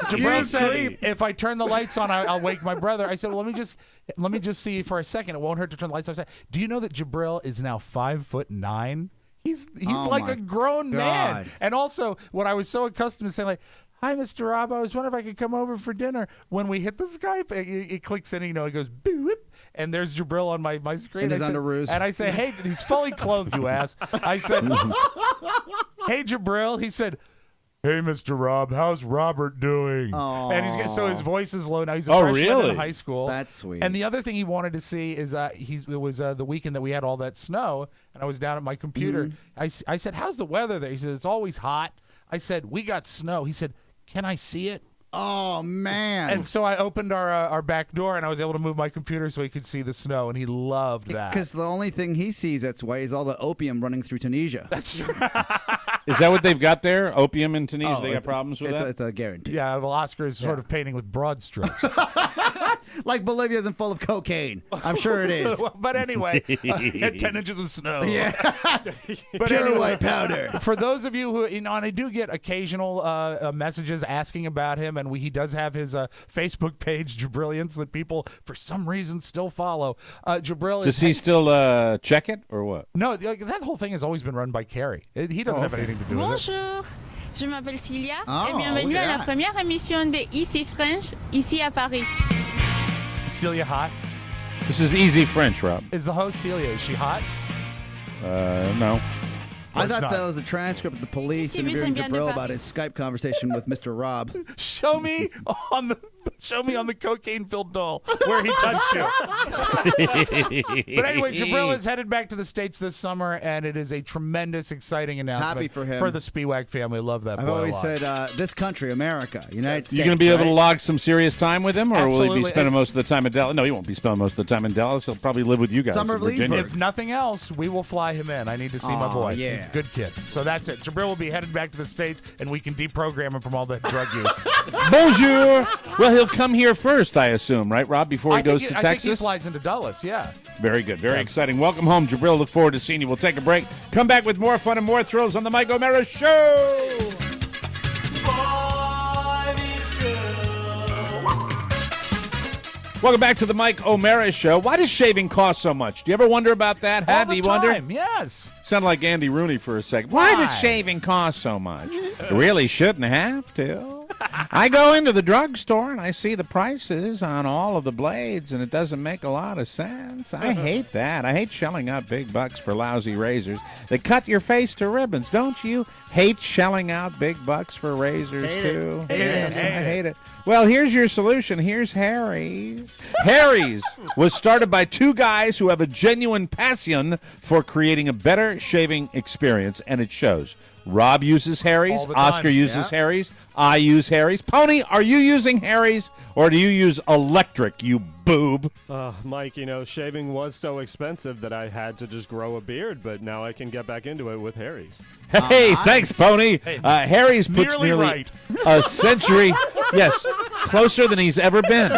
Jibril said, "If I turn the lights on, I'll wake my brother." I said, "Well, let me just see for a second. It won't hurt to turn the lights on." I said, "Do you know that Jibril is now 5'9"? He's like a grown man." And also, what I was so accustomed to saying, "Hi, Mr. Rob. I was wondering if I could come over for dinner." When we hit the Skype, it clicks in, it goes boop, and there's Jabril on my screen. In his underoos. And I say, "Hey," he's fully clothed, you ass. I said, "Hey, Jabril." He said, "Hey, Mr. Rob, how's Robert doing?" Aww. And so his voice is low now. He's a freshman in high school. That's sweet. And the other thing he wanted to see is it was the weekend that we had all that snow, and I was down at my computer. Mm-hmm. I said, "How's the weather there?" He said, "It's always hot." I said, "We got snow." He said, "Can I see it?" Oh, man. And so I opened our back door, and I was able to move my computer so he could see the snow, and he loved that. Because the only thing he sees that's why is all the opium running through Tunisia. That's right. Is that what they've got there? Opium in Tunisia? They got problems with that? It's a guarantee. Yeah, well, Oscar is sort of painting with broad strokes. Like Bolivia isn't full of cocaine. I'm sure it is. But anyway, 10 inches of snow. Yeah. But Pure anyway, white powder. For those of you who, and I do get occasional messages asking about him, and he does have his Facebook page, Jabrilliance, that people, for some reason, still follow. Jabril Does he still check it, or what? No, that whole thing has always been run by Carrie. He doesn't have anything to do with it. Bonjour, je m'appelle Cilia Oh, et bienvenue look à at la that. première émission de Ici French, ici à Paris. Celia hot? This is easy French, Rob. Is the host Celia? Is she hot? No. I It's thought not. that was a transcript of the police Si, mais interviewing j'aime bien Jabril de about his Skype conversation with Mr. Rob. Show me on the cocaine-filled doll where he touched you. But anyway, Jabril is headed back to the States this summer, and it is a tremendous, exciting announcement. Happy for him. For the Spiewak family. Love that I've boy a always lot. said, this country, America, United States. You going to be able to right? log some serious time with him, or will he Absolutely. be spending most of the time in Dallas? No, he won't be spending most of the time in Dallas. He'll probably live with you guys Summer in of Virginia. Leesburg. If nothing else, we will fly him in. I need to see my Aw, boy. yeah. He's a good kid. So that's it. Jabril will be headed back to the States, and we can deprogram him from all that drug use. Bonjour. Well, he'll come here first, I assume, right, Rob, before he goes to Texas? I think he flies into Dulles, yeah. Very good. Very exciting. Welcome home, Jabril. Look forward to seeing you. We'll take a break. Come back with more fun and more thrills on the Mike O'Mara Show. Welcome back to the Mike O'Mara Show. Why does shaving cost so much? Do you ever wonder about that? All the you wonder? time, yes. Sound like Andy Rooney for a second. Why does shaving cost so much? It really shouldn't have to. I go into the drugstore and I see the prices on all of the blades, and it doesn't make a lot of sense. I hate that. I hate shelling out big bucks for lousy razors that cut your face to ribbons. Don't you hate shelling out big bucks for razors, too? Yes, I hate it. Well, here's your solution. Here's Harry's. Harry's was started by two guys who have a genuine passion for creating a better shaving experience, and it shows. Rob uses Harry's. Oscar uses Harry's. I use Harry's. Pony, are you using Harry's, or do you use electric, you boob? Mike, shaving was so expensive that I had to just grow a beard, but now I can get back into it with Harry's. Hey, thanks, Pony. Harry's puts nearly a century, yes, closer than he's ever been.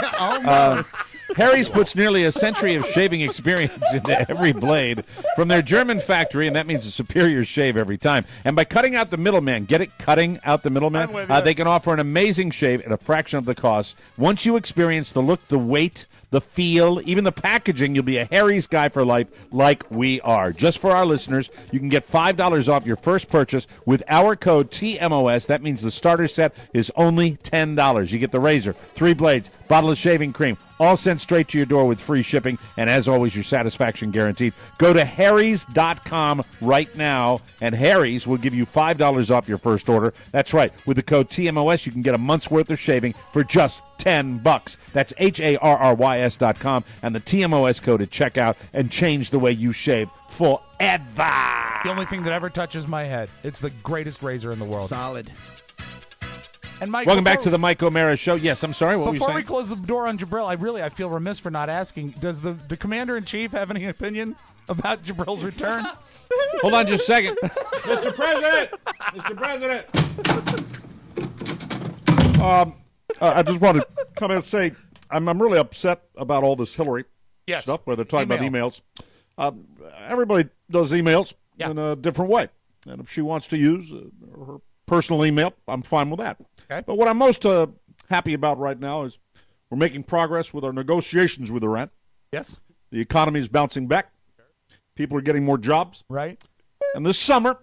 Harry's puts nearly a century of shaving experience into every blade from their German factory, and that means a superior shave every time. And by cutting out the middleman, get it? Cutting out the middleman? They can offer an amazing shave at a fraction of the cost. Once you experience the look, the weight, the feel, even the packaging, you'll be a Harry's guy for life like we are. Just for our listeners, you can get $5 off your first purchase with our code TMOS. That means the starter set is only $10. You get the razor, 3 blades, bottle of shaving cream, all sent straight to your door with free shipping, and as always, your satisfaction guaranteed. Go to harrys.com right now, and Harry's will give you $5 off your first order. That's right. With the code TMOS, you can get a month's worth of shaving for just $10. That's HARRYS.com, and the TMOS code at checkout, and change the way you shave forever. The only thing that ever touches my head. It's the greatest razor in the world. Solid. And Mike, welcome back to the Mike O'Mara Show. Yes, I'm sorry. What were you saying? Before we close the door on Jibril, I feel remiss for not asking. Does the Commander-in-Chief have any opinion about Jibril's return? Hold on just a second. Mr. President! Mr. President! I just want to come in and say I'm really upset about all this Hillary stuff where they're talking about emails. Everybody does emails in a different way. And if she wants to use her personal email, I'm fine with that. Okay. But what I'm most happy about right now is we're making progress with our negotiations with Iran. Yes. The economy is bouncing back. People are getting more jobs. Right. And this summer,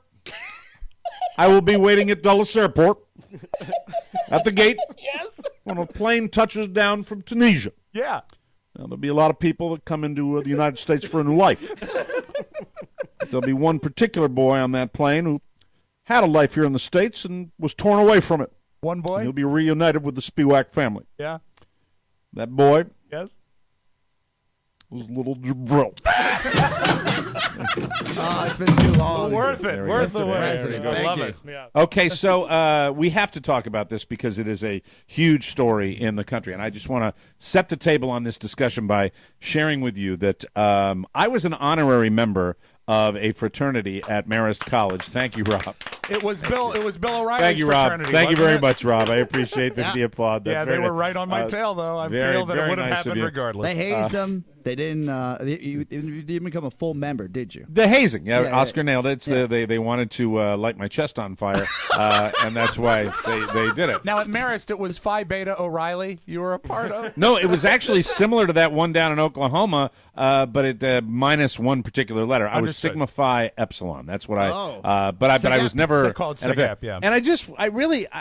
I will be waiting at Dulles Airport at the gate when a plane touches down from Tunisia. Yeah. Now, there'll be a lot of people that come into the United States for a new life. There'll be one particular boy on that plane who had a life here in the States and was torn away from it. One boy? And he'll be reunited with the Spiewak family. Yeah. That boy was little Jabril. It's been too long. Worth it. Worth the wait. President, Love you. it. Yeah. Okay, so we have to talk about this because it is a huge story in the country. And I just want to set the table on this discussion by sharing with you that I was an honorary member of a fraternity at Marist College. Thank you, Rob. It was Bill O'Reilly's Thank you, Rob. fraternity. Thank you very it? much, Rob. I appreciate the applaud. That's they very were nice. right on my tail, though. I feel that it would have nice happened regardless. They hazed him. They didn't. You didn't become a full member, did you? The hazing, Oscar nailed it. They wanted to light my chest on fire, and that's why they did it. Now at Marist, it was Phi Beta O'Reilly. You were a part of. No, it was actually similar to that one down in Oklahoma, but it minus one particular letter. I was Sigma Phi Epsilon. That's what I. But I was never. They're called SIGAP, yeah. And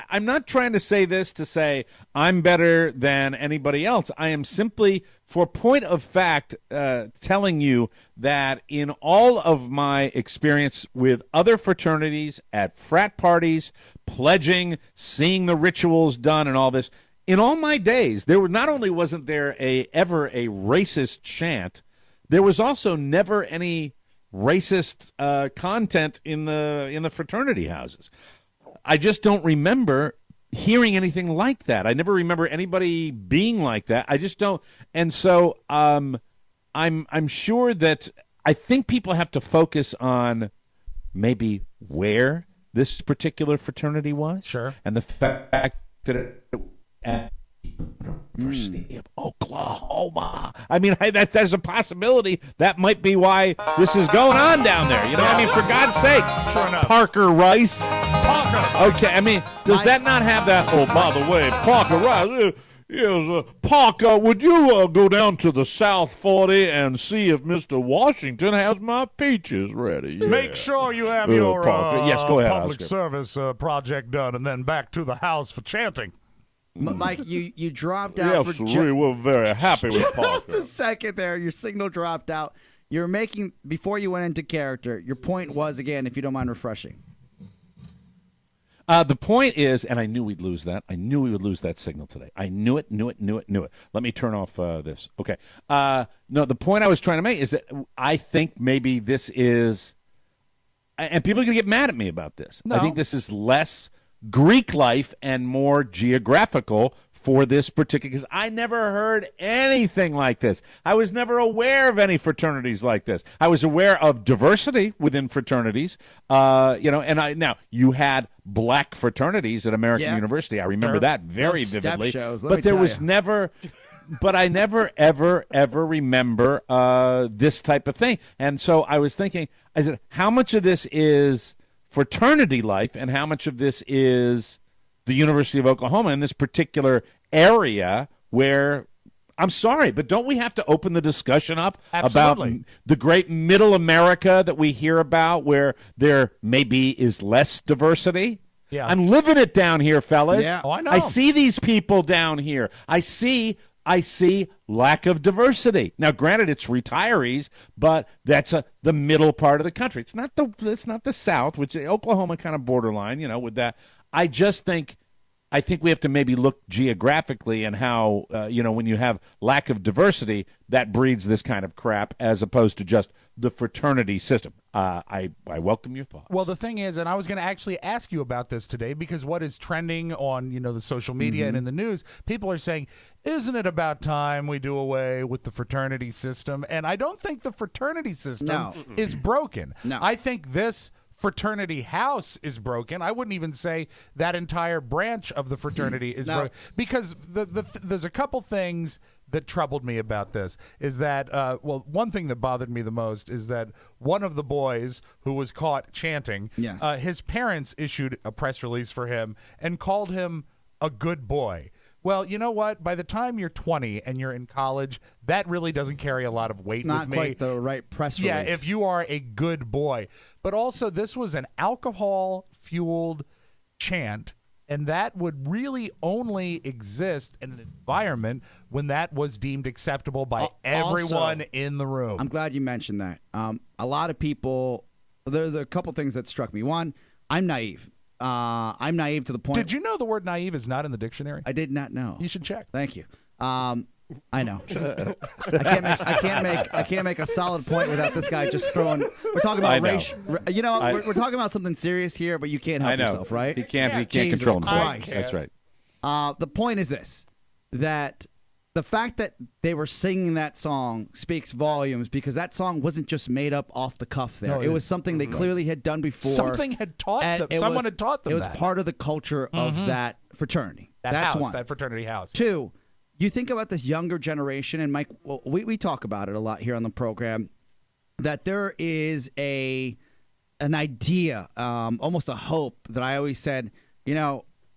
I'm not trying to say this to say I'm better than anybody else. I am simply, for point of fact, telling you that in all of my experience with other fraternities, at frat parties, pledging, seeing the rituals done and all this, in all my days, there were not only wasn't there ever a racist chant, there was also never any racist content in the fraternity houses. I just don't remember hearing anything like that. I never remember anybody being like that. I just don't. And so I'm sure that I think people have to focus on maybe where this particular fraternity was. Sure. And the fact that it University of Oklahoma. I mean, there's a possibility that might be why this is going on down there. You know, I mean, for God's sakes, Parker Rice. Parker. Okay, I mean, does that not have that? Oh, by the way, Parker Rice. Yes, Parker, would you go down to the South 40 and see if Mr. Washington has my peaches ready? Yeah. Make sure you have your yes, go ahead, public Oscar. service project done, and then back to the house for chanting. Mike, you dropped out. Yes, we were very happy with Parker. Just a second there. Your signal dropped out. You're making, before you went into character, your point was, again, if you don't mind refreshing. The point is, and I knew we'd lose that. I knew we would lose that signal today. I knew it. Let me turn off this. Okay. No, the point I was trying to make is that I think maybe this is, and people are going to get mad at me about this. No. I think this is less Greek life and more geographical for this particular, because I never heard anything like this. I was never aware of any fraternities like this. I was aware of diversity within fraternities, and now you had black fraternities at American University. I remember that very vividly. But there was never, but I never, ever remember this type of thing. And so I was thinking, I said, how much of this is fraternity life and how much of this is the University of Oklahoma in this particular area where, I'm sorry, but don't we have to open the discussion up about the great middle America that we hear about where there maybe is less diversity? Yeah. I'm living it down here, fellas. Yeah. Oh, I know. I see these people down here. I see lack of diversity. Now, granted, it's retirees, but that's the middle part of the country. It's not the South, which is Oklahoma kind of borderline, with that. I think we have to maybe look geographically and how, when you have lack of diversity, that breeds this kind of crap as opposed to just the fraternity system. I welcome your thoughts. Well, the thing is, and I was going to actually ask you about this today, because what is trending on, the social media and in the news, people are saying, isn't it about time we do away with the fraternity system? And I don't think the fraternity system is broken. No. I think this fraternity house is broken. I wouldn't even say that entire branch of the fraternity is broken, because there's a couple things that troubled me about this. Is that one thing that bothered me the most is that one of the boys who was caught chanting, his parents issued a press release for him and called him a good boy. Well, you know what? By the time you're 20 and you're in college, that really doesn't carry a lot of weight with me. Not quite the right press release. Yeah, if you are a good boy. But also, this was an alcohol-fueled chant, and that would really only exist in an environment when that was deemed acceptable by everyone in the room. I'm glad you mentioned that. A lot of people, there's a couple things that struck me. One, I'm naive. I'm naive to the point. Did you know the word naive is not in the dictionary? I did not know. You should check. Thank you. I know. I can't make a solid point without this guy just throwing. We're talking about race. We're talking about something serious here, but you can't help yourself, right? He can't Jesus control himself. Christ. That's right. The point is this: that the fact that they were singing that song speaks volumes, because that song wasn't just made up off the cuff there. It was something they clearly had done before. Something had taught them. Someone had taught them It was part of the culture of that fraternity. That's one. That fraternity house. Two, you think about this younger generation, and Mike, we talk about it a lot here on the program, that there is an idea, almost a hope that I always said,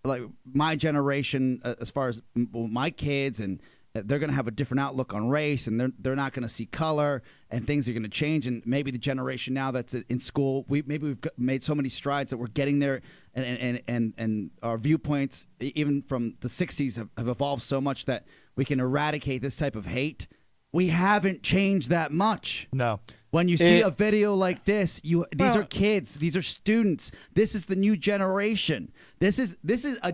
like my generation, as far as my kids, and they're going to have a different outlook on race, and they're not going to see color, and things are going to change. And maybe the generation now that's in school, we've made so many strides that we're getting there, and our viewpoints, even from the 60s, have evolved so much that we can eradicate this type of hate. We haven't changed that much. No. When you see a video like this, these are kids, these are students. This is the new generation. This is a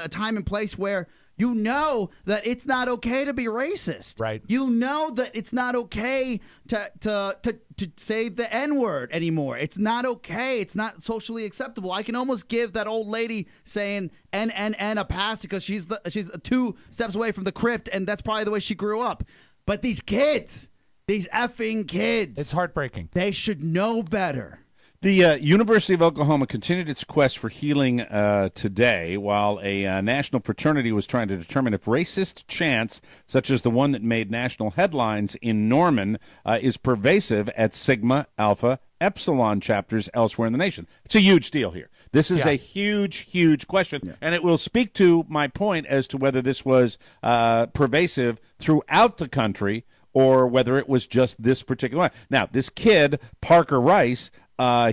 time and place where you know that it's not okay to be racist. Right. You know that it's not okay to say the N-word anymore. It's not okay. It's not socially acceptable. I can almost give that old lady saying N a pass, because she's 2 steps away from the crypt, and that's probably the way she grew up. But these kids, these effing kids, it's heartbreaking. They should know better. The University of Oklahoma continued its quest for healing today while a national fraternity was trying to determine if racist chants, such as the one that made national headlines in Norman, is pervasive at Sigma, Alpha, Epsilon chapters elsewhere in the nation. It's a huge deal here. This is a huge, huge question, and it will speak to my point as to whether this was pervasive throughout the country or whether it was just this particular one. Now, this kid, Parker Rice,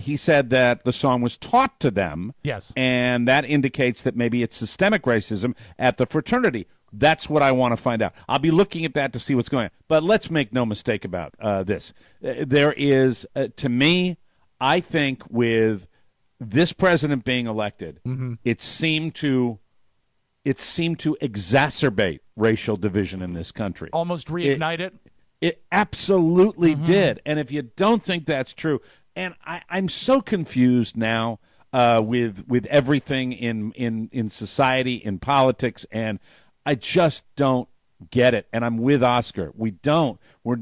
he said that the song was taught to them. Yes. And that indicates that maybe it's systemic racism at the fraternity. That's what I want to find out. I'll be looking at that to see what's going on. But let's make no mistake about this. There is, to me, I think with this president being elected, it seemed to exacerbate racial division in this country. Almost reignite it? It absolutely did. And if you don't think that's true, and I'm so confused now with everything in society, in politics, and I just don't get it. And I'm with Oscar. We don't. We're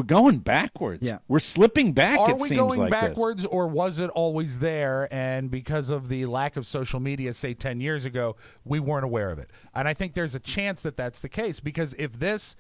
going backwards. Yeah. We're slipping back. Are it we seems going like backwards, this. or was it always there? And because of the lack of social media, say 10 years ago, we weren't aware of it. And I think there's a chance that that's the case, because if this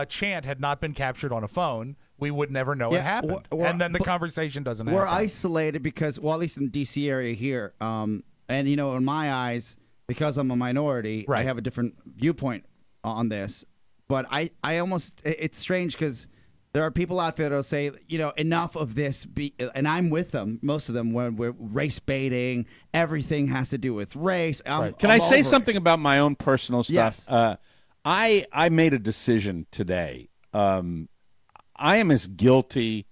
chant had not been captured on a phone, we would never know it happened. And then the conversation doesn't happen. We're isolated because, well, at least in the D.C. area here, and, you know, in my eyes, because I'm a minority, I have a different viewpoint on this. But I almost, it's strange because there are people out there that'll say, you know, enough of this, and I'm with them, most of them, when we're race baiting, everything has to do with race. Can I say something about my own personal stuff? Yes. I made a decision today. I am as guilty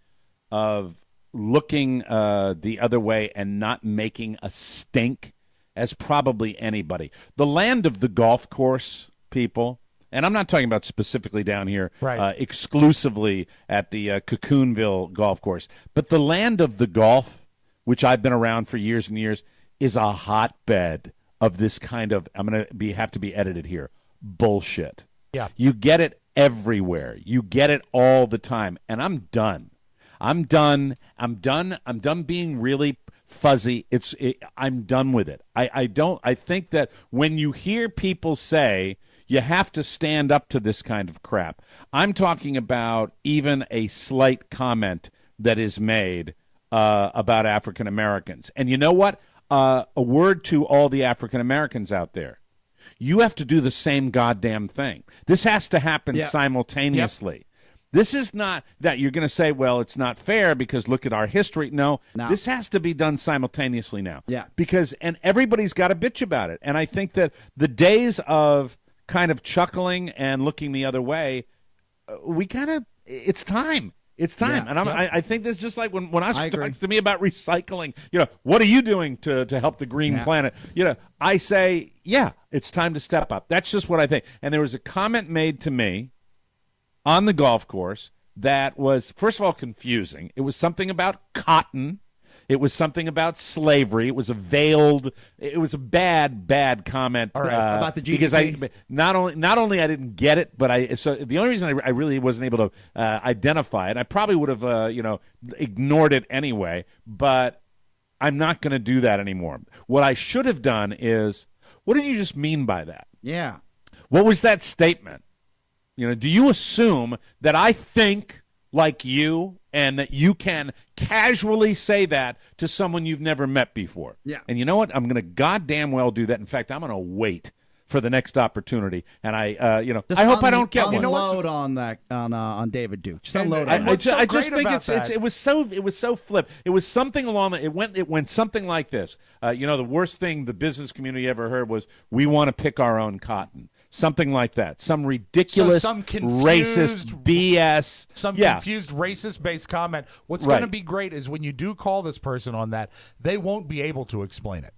of looking the other way and not making a stink as probably anybody. The land of the golf course, people, and I'm not talking about specifically down here, exclusively at the Cocoonville golf course, but the land of the golf, which I've been around for years and years, is a hotbed of this kind of, I'm going to have to be edited here, bullshit. Yeah. You get it everywhere. You get it all the time. And I'm done. I'm done being really fuzzy. I'm done with it. I think that when you hear people say you have to stand up to this kind of crap, I'm talking about even a slight comment that is made about African Americans. And you know what? A word to all the African Americans out there. You have to do the same goddamn thing. This has to happen simultaneously. Yep. This is not that you're going to say, well, it's not fair because look at our history. No, this has to be done simultaneously now. Yeah. And everybody's got to bitch about it. And I think that the days of kind of chuckling and looking the other way, it's time. It's time. And I think that's just like when Oscar talks to me about recycling, you know, what are you doing to help the green planet? You know, I say, it's time to step up. That's just what I think. And there was a comment made to me on the golf course that was, first of all, confusing. It was something about cotton. It was something about slavery. It was a bad comment about the GDP. because I not only I didn't get it, but so the only reason I really wasn't able to identify it, I probably would have ignored it anyway. But I'm not going to do that anymore. What I should have done is, what did you just mean by that? Yeah. What was that statement? You know, do you assume that I think like you and that you can casually say that to someone you've never met before? Yeah. And you know what? I'm going to goddamn well do that. In fact, I'm going to wait for the next opportunity. And I hope I don't get one. Unload on that on David Duke. Just unload. I just think it was so flip. It was something along the, it went something like this. The worst thing the business community ever heard was, we want to pick our own cotton. Something like that. Some ridiculous, racist BS. Some confused racist-based comment. What's going to be great is when you do call this person on that, they won't be able to explain it.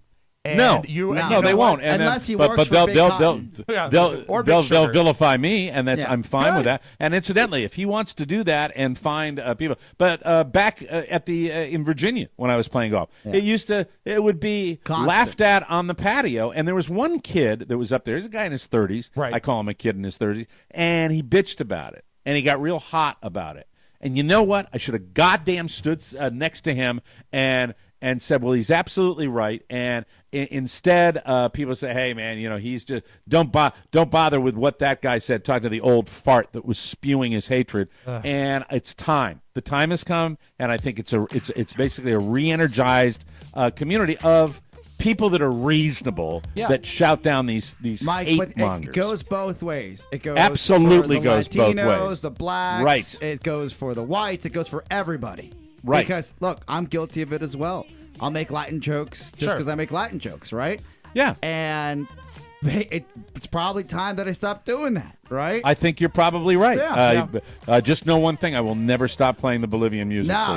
And they won't. And unless he works for Big Cotton. They'll vilify me, and I'm fine with that. And incidentally, if he wants to do that and find people, but back at in Virginia when I was playing golf, it would be laughed at on the patio. And there was one kid that was up there. He's a guy in his 30s. Right. I call him a kid in his 30s, and he bitched about it, and he got real hot about it. And you know what? I should have goddamn stood next to him and said, well, he's absolutely right. And instead, people say, hey, man, he's just don't bother with what that guy said, talking to the old fart that was spewing his hatred. And it's time. The time has come, and I think it's basically a re-energized community of people that are reasonable, that shout down these Mike, hate but mongers. it goes both ways. It goes absolutely for the goes Latinos, both ways. The blacks. Right. It goes for the whites. It goes for everybody. Right. Because look, I'm guilty of it as well. I'll make Latin jokes just because I make Latin jokes, right? Yeah. And it's probably time that I stop doing that, right? I think you're probably right. Yeah. Just know one thing: I will never stop playing the Bolivian music. No.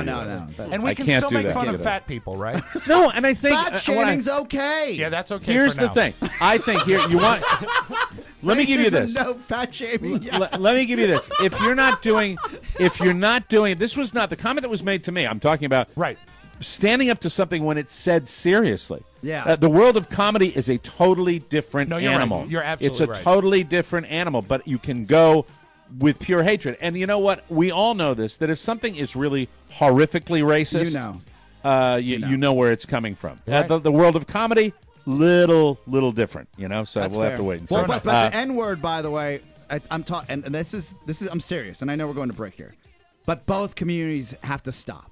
And we can still make fun of fat people, right? No, and I think fat shaming's okay. Yeah, that's okay. Here's for the now. thing. I think here you want. Let me give you this. No fat shaming. Let me give you this. If you're not doing, this was not the comment that was made to me. I'm talking about standing up to something when it's said seriously. Yeah. The world of comedy is a totally different you're animal. Right. You're absolutely right. It's a totally different animal, but you can go with pure hatred. And you know what? We all know this, that if something is really horrifically racist, you know where it's coming from. Right. The world of comedy, little different, so That's we'll fair. have to wait and see. Well, but the N-word, by the way, I'm talking, and this is I'm serious, and I know we're going to break here, but both communities have to stop.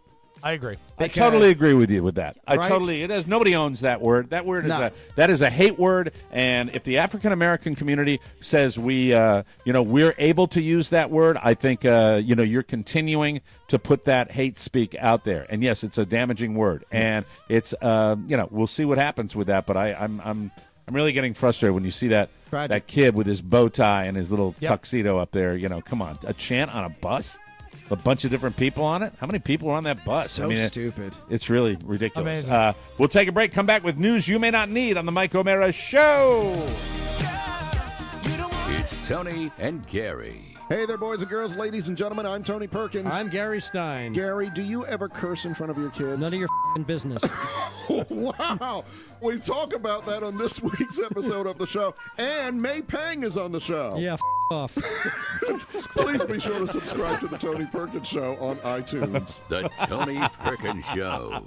I agree. I totally agree with you with that. Right? Nobody owns that word. That word is a hate word. And if the African American community says we're able to use that word, I think you're continuing to put that hate speak out there. And yes, it's a damaging word, and it's we'll see what happens with that. But I'm really getting frustrated when you see that kid with his bow tie and his little tuxedo up there. Come on, a chant on a bus. A bunch of different people on it. How many people are on that bus? So stupid. It's really ridiculous. Amazing. We'll take a break. Come back with news you may not need on the Mike O'Mara Show. It's Tony and Gary. Hey there, boys and girls, ladies and gentlemen. I'm Tony Perkins. I'm Gary Stein. Gary, do you ever curse in front of your kids? None of your business. Wow. We talk about that on this week's episode of the show. And May Pang is on the show. Yeah, off. Please be sure to subscribe to the Tony Perkins Show on iTunes. The Tony Perkins Show.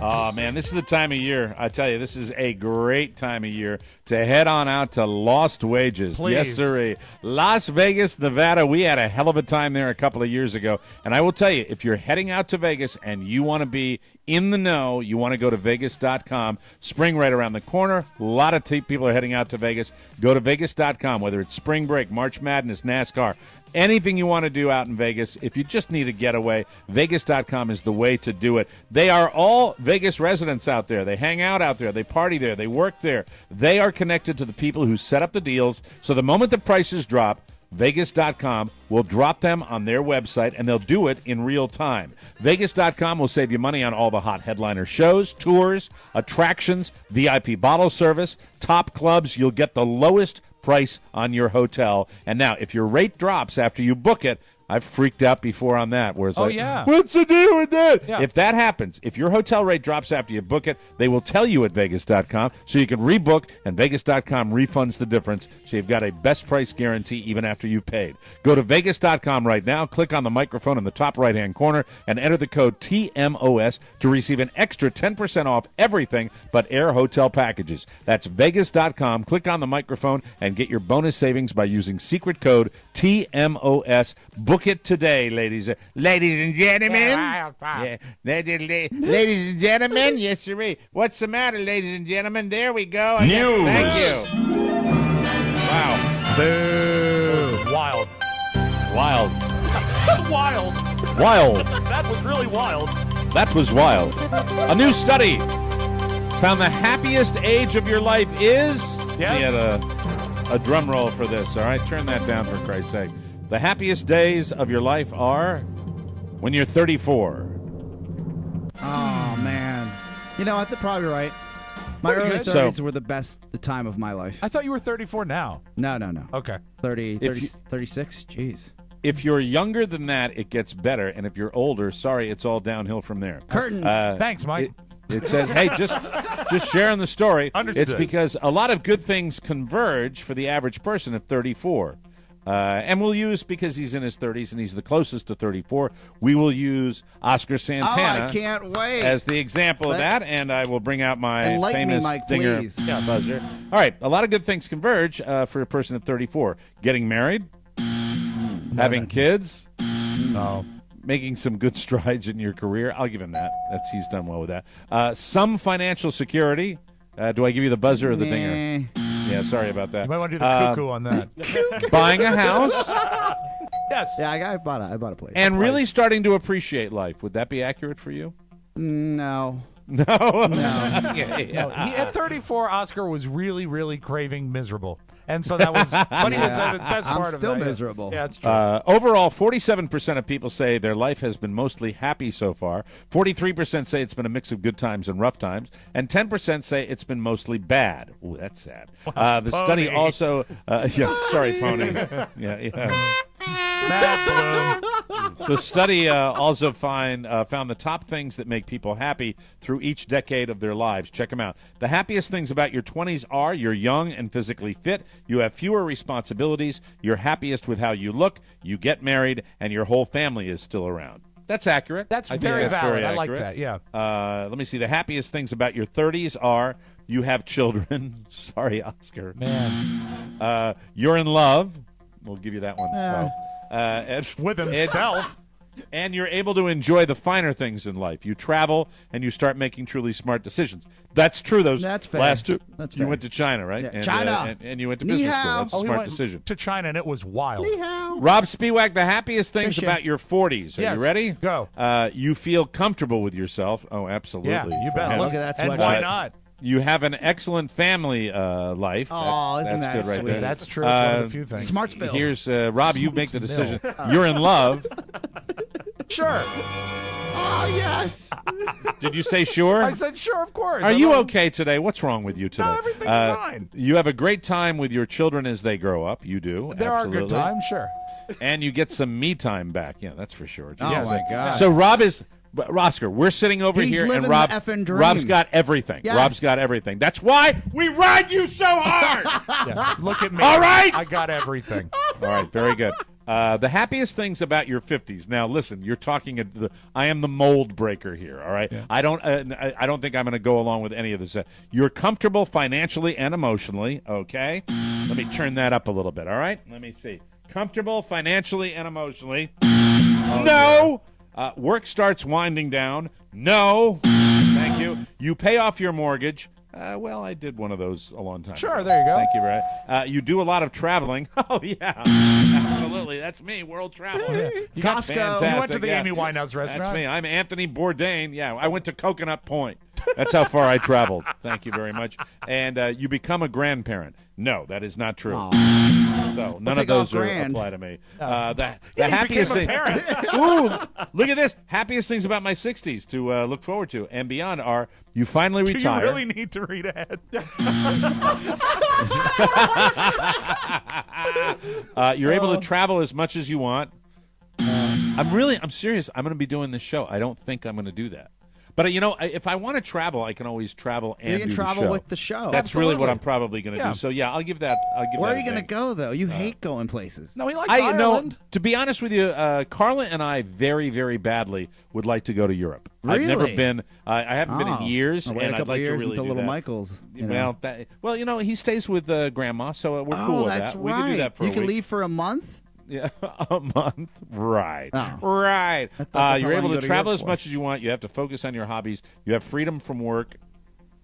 Oh, man, this is the time of year. I tell you, this is a great time of year to head on out to Lost Wages. Please. Yes, sirree. Las Vegas, Nevada. We had a hell of a time there a couple of years ago. And I will tell you, if you're heading out to Vegas and you want to be in the know, you want to go to Vegas.com. Spring right around the corner. A lot of people are heading out to Vegas. Go to Vegas.com, whether it's spring break, March Madness, NASCAR, anything you want to do out in Vegas. If you just need a getaway, Vegas.com is the way to do it. They are all Vegas residents out there. They hang out there. They party there. They work there. They are connected to the people who set up the deals. So the moment the prices drop, Vegas.com will drop them on their website, and they'll do it in real time. Vegas.com will save you money on all the hot headliner shows, tours, attractions, VIP bottle service, top clubs. You'll get the lowest price on your hotel. And now, if your rate drops after you book it, I've freaked out before on that, where it's what's the deal with that? Yeah. If that happens, if your hotel rate drops after you book it, they will tell you at Vegas.com, so you can rebook, and Vegas.com refunds the difference, so you've got a best price guarantee even after you've paid. Go to Vegas.com right now, click on the microphone in the top right-hand corner, and enter the code TMOS to receive an extra 10% off everything but air hotel packages. That's Vegas.com. Click on the microphone and get your bonus savings by using secret code TMOS. Book it today, ladies and gentlemen. Yeah. Ladies and gentlemen, yes, sir. What's the matter, ladies and gentlemen? There we go. News. Thank you. Wow. Boo. Wild. Wild. Wild. That was really wild. That was wild. A new study found the happiest age of your life is... Yes. We had a drum roll for this, all right? Turn that down, for Christ's sake. The happiest days of your life are when you're 34. Oh, man. You know what? They're probably right. My early 30s were the best time of my life. I thought you were 34 now. No. Okay. 36? Jeez. If you're younger than that, it gets better. And if you're older, sorry, it's all downhill from there. Curtains. Thanks, Mike. It says, hey, just sharing the story. Understood. It's because a lot of good things converge for the average person at 34. And we'll use, because he's in his 30s and he's the closest to 34, we will use Oscar Santana I can't wait. as the example of that, and I will bring out my Enlighten me, famous Mike, dinger please. buzzer. All right, a lot of good things converge for a person at 34. Getting married, having kids, making some good strides in your career. I'll give him that. He's done well with that. Some financial security. Do I give you the buzzer or the dinger? Yeah, sorry about that. You might want to do the cuckoo on that. Buying a house. Yes. Yeah, I bought a place. And really starting to appreciate life. Would that be accurate for you? No. No. No, at 34, Oscar was really, really craving miserable. And so that was, but he was at his best part I'm of still that. miserable. Yeah, it's true. Overall, 47% of people say their life has been mostly happy so far. 43% say it's been a mix of good times and rough times. And 10% say it's been mostly bad. Ooh, that's sad. The study also... sorry, Pony. Mad Bloom. The study also found the top things that make people happy through each decade of their lives. Check them out. The happiest things about your 20s are you're young and physically fit, you have fewer responsibilities, you're happiest with how you look, you get married, and your whole family is still around. That's accurate. That's I think very that's valid. very I like accurate. that, yeah. Let me see. The happiest things about your 30s are you have children. Sorry, Oscar. Man. You're in love. We'll give you that one. With himself. And you're able to enjoy the finer things in life. You travel and you start making truly smart decisions. That's true. That's fair. Last two. That's you fair. went to China, right? Yeah, And, China. and you went to Ni business hao. school. That's a He smart went decision. to China, and it was wild. Rob Spiewak, the happiest things Fishing. about your 40s. Are Yes. you ready? Go. You feel comfortable with yourself. Oh, absolutely. Yeah, you bet. Yeah. Look at that And sweatshirt. why not? You have an excellent family life. Oh, that's isn't that good right sweet? there. That's true. It's one of the few things. Smartsville. Here's Rob. You make the decision. You're in love. Sure. Oh, yes. Did you say sure? I said sure, of course. Are you okay today? What's wrong with you today? No, everything's fine. You have a great time with your children as they grow up. You do. There absolutely. are good times, sure. And you get some me time back. Yeah, that's for sure. Oh, Yes. my God. So Rob is... Oscar, we're sitting over He's here, living and Rob, the effing dream. Rob's got everything. Yes. Rob's got everything. That's why we ride you so hard. Yeah. Look at me. All right. I got everything. All right, very good. The happiest things about your 50s. Now, listen, you're talking. I am the mold breaker here. All right, yeah. I don't think I'm going to go along with any of this. You're comfortable financially and emotionally. Okay, let me turn that up a little bit. All right, let me see. Comfortable financially and emotionally. No. Work starts winding down. No. Thank you. You pay off your mortgage. Well, I did one of those a long time Sure, ago. there you go. Thank you, Ray. You do a lot of traveling. Oh, yeah. Absolutely. That's me, world travel. Yeah. You Costco. Fantastic. You went to the yeah. Amy Winehouse restaurant. That's me. I'm Anthony Bourdain. Yeah, I went to Coconut Point. That's how far I traveled. Thank you very much. And you become a grandparent. No, that is not true. So none of those apply to me. The happiest thing. Ooh, look at this. Happiest things about my 60s to look forward to and beyond are you finally retire. Do you really need to read ahead? You're able to travel as much as you want. I'm serious. I'm going to be doing this show. I don't think I'm going to do that. But, if I want to travel, I can always travel and you can do travel the show. with the show. That's Absolutely. really what I'm probably going to do. So, yeah, I'll give that. Where are you going to go, though? You hate going places. No, he likes Ireland. To be honest with you, Carla and I very, very badly would like to go to Europe. Really? I've never been. I haven't been in years, I'll wait and a I'd couple like years to really until do little that. Michael's. Well, he stays with Grandma, so we're cool with that's that. right. We can do that for you a can week. leave for a month? Yeah, a month. Right. Oh. Right. that's how You're long able you to go to travel Europe as for. much as you want. You have to focus on your hobbies. You have freedom from work.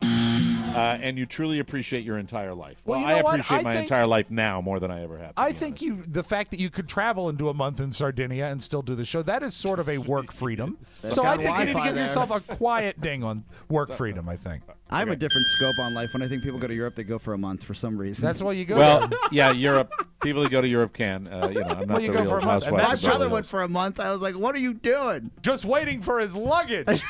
And you truly appreciate your entire life. Well, you I know what? appreciate I my think- entire life now more than I ever have. I think the fact that you could travel and do a month in Sardinia and still do the show, that is sort of a work freedom. So I think you need to give yourself a quiet ding on work freedom, I think. I have a different scope on life. When I think people go to Europe, they go for a month for some reason. That's why you go Well, there. yeah, Europe. People who go to Europe can. I'm not you the go real for a month, and housewife. My that's of brother Beverly went Hills. for a month. I was like, what are you doing? Just waiting for his luggage.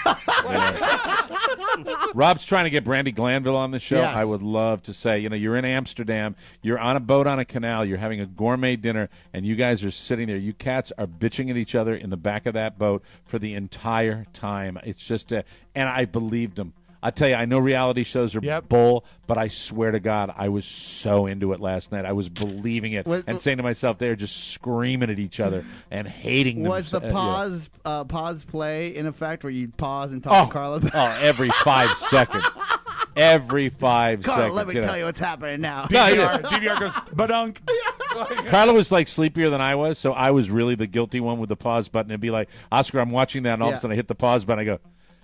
Rob's trying to get Brandy Glanville on the show. Yes. I would love to say, you're in Amsterdam, you're on a boat on a canal, you're having a gourmet dinner, and you guys are sitting there. You cats are bitching at each other in the back of that boat for the entire time. It's just, and I believed him. I tell you, I know reality shows are bull, but I swear to God, I was so into it last night. I was believing it and saying to myself, they're just screaming at each other and hating them. Was the pause play in effect where you pause and talk to Carla? Every 5 seconds. Every 5 Carla, seconds. let me tell you what's happening now. DVR goes, badunk. Carla was like sleepier than I was, so I was really the guilty one with the pause button. It'd be like, Oscar, I'm watching that, and all of a sudden I hit the pause button. I go,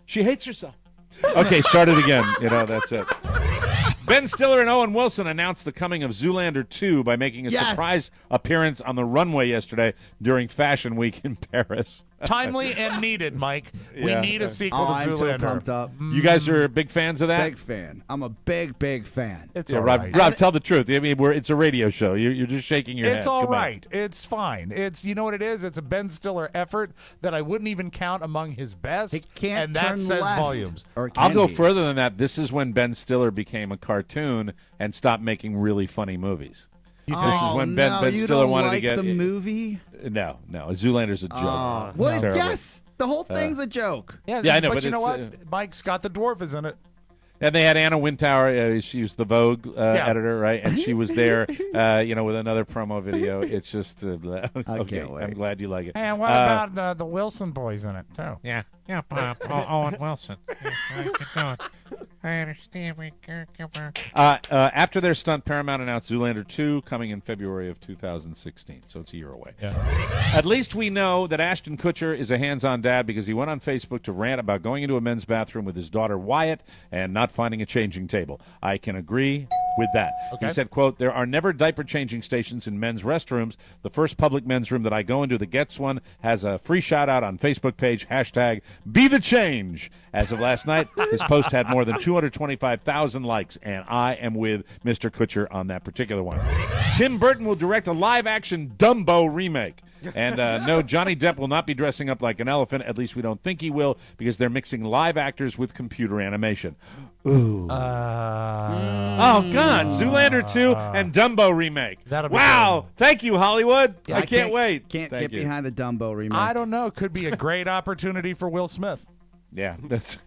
she hates herself. Okay, start it again. That's it. Ben Stiller and Owen Wilson announced the coming of Zoolander 2 by making a surprise appearance on the runway yesterday during Fashion Week in Paris. Timely and needed, Mike. We need a sequel to Zoolander. I'm so pumped up. You guys are big fans of that? Big fan. I'm a big fan. It's all right. Rob, tell the truth. I mean, it's a radio show. You're just shaking your head. It's all right. It's fine. You know what it is? It's a Ben Stiller effort that I wouldn't even count among his best. It can't and that turn says left. volumes. I'll go further than that. This is when Ben Stiller became a cartoon and stopped making really funny movies. This is when Ben Stiller wanted to get the movie. No, Zoolander's a joke. Well, yes, the whole thing's a joke. Yeah, I know, but but you know what? Mike Scott the Dwarf is in it. And they had Anna Wintour. She was the Vogue editor, right? And she was there, with another promo video. It's just okay. I'm glad you like it. And what about the Wilson boys in it too? Yeah, Owen Wilson. I understand. After their stunt, Paramount announced Zoolander 2 coming in February of 2016, so it's a year away. Yeah. At least we know that Ashton Kutcher is a hands-on dad because he went on Facebook to rant about going into a men's bathroom with his daughter Wyatt and not finding a changing table. I can agree with that. Okay. He said, quote, "There are never diaper changing stations in men's restrooms. The first public men's room that I go into that gets one has a free shout-out on Facebook page, #BeTheChange. As of last night, his post had more than 225,000 likes, and I am with Mr. Kutcher on that particular one. Tim Burton will direct a live-action Dumbo remake. And no, Johnny Depp will not be dressing up like an elephant. At least we don't think he will, because they're mixing live actors with computer animation. Ooh. Oh, God. Zoolander 2 and Dumbo remake. Wow. Good. Thank you, Hollywood. Yeah, I can't wait. Can't get behind the Dumbo remake. I don't know. Could be a great opportunity for Will Smith. Yeah, that's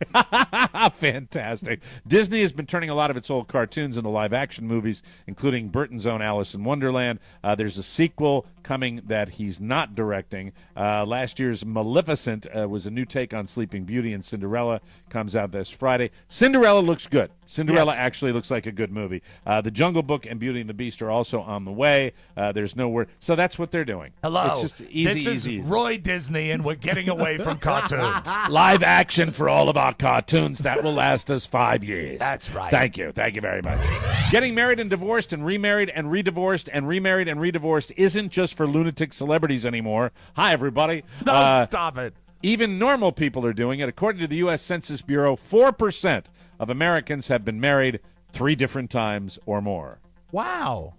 fantastic. Disney has been turning a lot of its old cartoons into live-action movies, including Burton's own Alice in Wonderland. There's a sequel coming that he's not directing. Last year's Maleficent was a new take on Sleeping Beauty, and Cinderella comes out this Friday. Cinderella looks good. Cinderella actually looks like a good movie. The Jungle Book and Beauty and the Beast are also on the way. There's no word. So that's what they're doing. Hello. It's just easy, This is Roy Disney, and we're getting away from cartoons. Live action for all of our cartoons that will last us 5 years. That's right. Thank you very much. Getting married and divorced and remarried and redivorced and remarried and redivorced isn't just for lunatic celebrities anymore. Hi, everybody. No, stop it. Even normal people are doing it. According to the U.S. Census Bureau, 4% of Americans have been married 3 different times or more. Wow.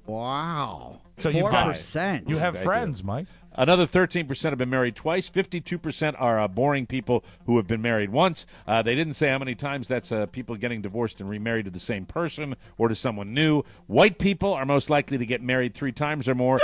So 4%. You have friends, Mike. Another 13% have been married twice. 52% are boring people who have been married once. They didn't say how many times. That's people getting divorced and remarried to the same person or to someone new. White people are most likely to get married 3 times or more.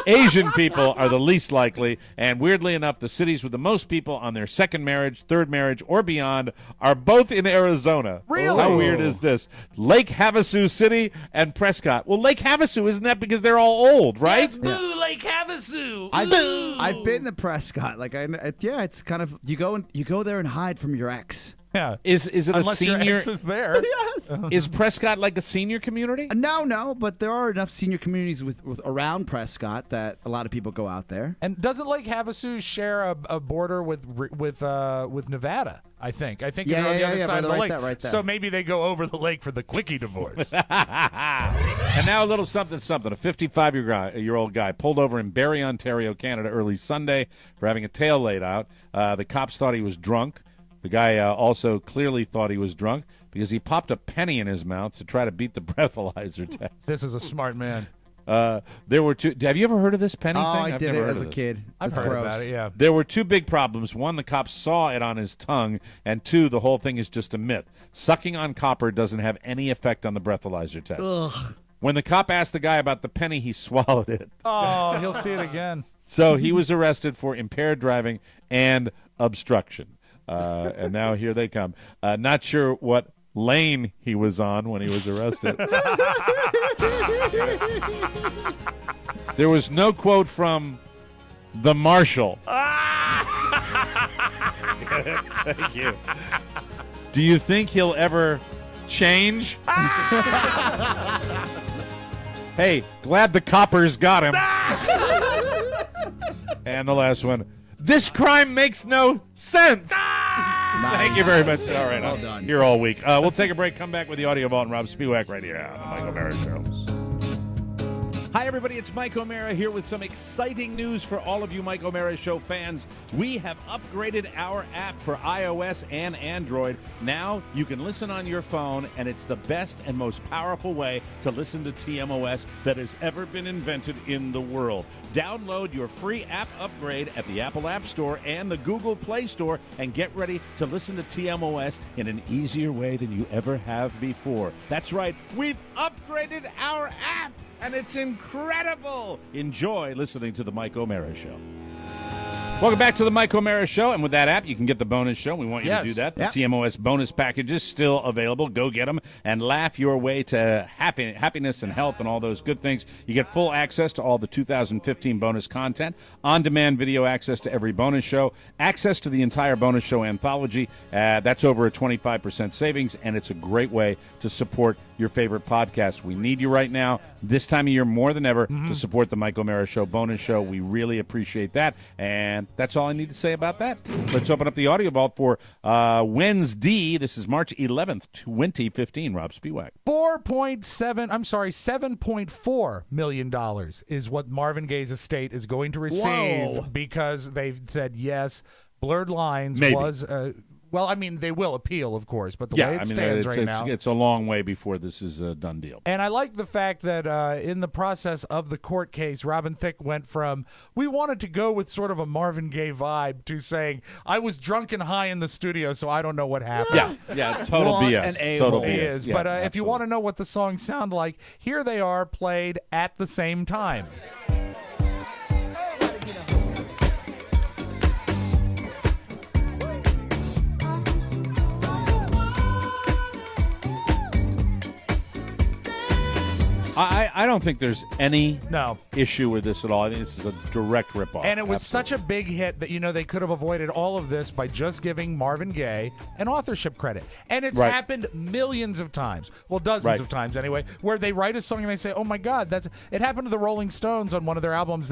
Asian people are the least likely. And weirdly enough, the cities with the most people on their second marriage, third marriage, or beyond are boboth in Arizona. Really? How weird is this? Lake Havasu City and Prescott. Well, Lake Havasu, isn't that because they're all old, right? Boo, Lake Havasu. I've been to Prescott. It's kind of you go there and hide from your ex. Yeah. Is it Unless a senior? your ex is there. Yes. Is Prescott like a senior community? No, but there are enough senior communities with around Prescott that a lot of people go out there. And doesn't Lake Havasu share a border with Nevada? I think you're on the other side of the lake. Right there. So maybe they go over the lake for the quickie divorce. And now a little something. A 55-year-old guy pulled over in Barrie, Ontario, Canada early Sunday for having a tail laid out. The cops thought he was drunk. The guy also clearly thought he was drunk because he popped a penny in his mouth to try to beat the breathalyzer test. This is a smart man. There were 2. Have you ever heard of this penny thing? I I've did never it heard as of a this. kid. I've heard about it, yeah. There were 2 big problems. 1, the cops saw it on his tongue, and 2, the whole thing is just a myth. Sucking on copper doesn't have any effect on the breathalyzer test. Ugh. When the cop asked the guy about the penny, he swallowed it. Oh, he'll see it again. So he was arrested for impaired driving and obstruction. And now here they come. Not sure what lane he was on when he was arrested. There was no quote from the marshal. Thank you. Do you think he'll ever change? Hey, glad the coppers got him. And the last one. This crime makes no sense. Nice. Thank you very much. All right, well done. Here all week. We'll take a break. Come back with the audio vault and Rob Spiewak right here on the Mike O'Mara Show. Hi, everybody. It's Mike O'Mara here with some exciting news for all of you Mike O'Mara Show fans. We have upgraded our app for iOS and Android. Now you can listen on your phone, and it's the best and most powerful way to listen to TMOS that has ever been invented in the world. Download your free app upgrade at the Apple App Store and the Google Play Store and get ready to listen to TMOS in an easier way than you ever have before. That's right. We've upgraded our app. And it's incredible. Enjoy listening to the Mike O'Mara Show. Welcome back to the Mike O'Mara Show. And with that app, you can get the bonus show. We want you to do that. The TMOS bonus packages still available. Go get them and laugh your way to happiness and health and all those good things. You get full access to all the 2015 bonus content, on-demand video access to every bonus show, access to the entire bonus show anthology. That's over a 25% savings, and it's a great way to support your favorite podcast. We need you right now, this time of year more than ever, to support the Mike O'Mara Show bonus show. We really appreciate that, and that's all I need to say about that. Let's open up the audio vault for Wednesday. This is March 11th, 2015. Rob Spiewak. $7.4 million is what Marvin Gaye's estate is going to receive because they've said yes. Blurred Lines was... well, I mean, they will appeal, of course, but the way it stands right now... It's a long way before this is a done deal. And I like the fact that in the process of the court case, Robin Thicke went from, we wanted to go with sort of a Marvin Gaye vibe, to saying, I was drunk and high in the studio, so I don't know what happened. Yeah, total BS. Total BS. But if you want to know what the songs sound like, here they are played at the same time. I don't think there's any issue with this at all. I think this is a direct ripoff. And it was such a big hit that, they could have avoided all of this by just giving Marvin Gaye an authorship credit. And it's happened millions of times. Well, dozens of times anyway, where they write a song and they say, oh, my God, it happened to the Rolling Stones on one of their albums.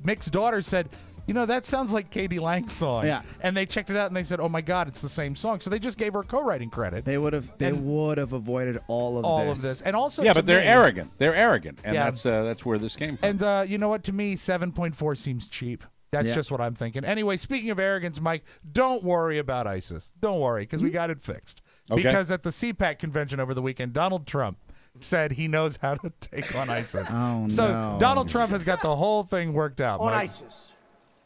Mick's daughter said, that sounds like K.D. Lang's song. Yeah. And they checked it out and they said, oh, my God, it's the same song. So they just gave her co-writing credit. They would have avoided all of this. And also, but they're arrogant. They're arrogant. And that's where this came from. And you know what? To me, 7.4 seems cheap. That's just what I'm thinking. Anyway, speaking of arrogance, Mike, don't worry about ISIS. Don't worry, because we got it fixed. Okay. Because at the CPAC convention over the weekend, Donald Trump said he knows how to take on ISIS. So Donald Trump has got the whole thing worked out. On ISIS.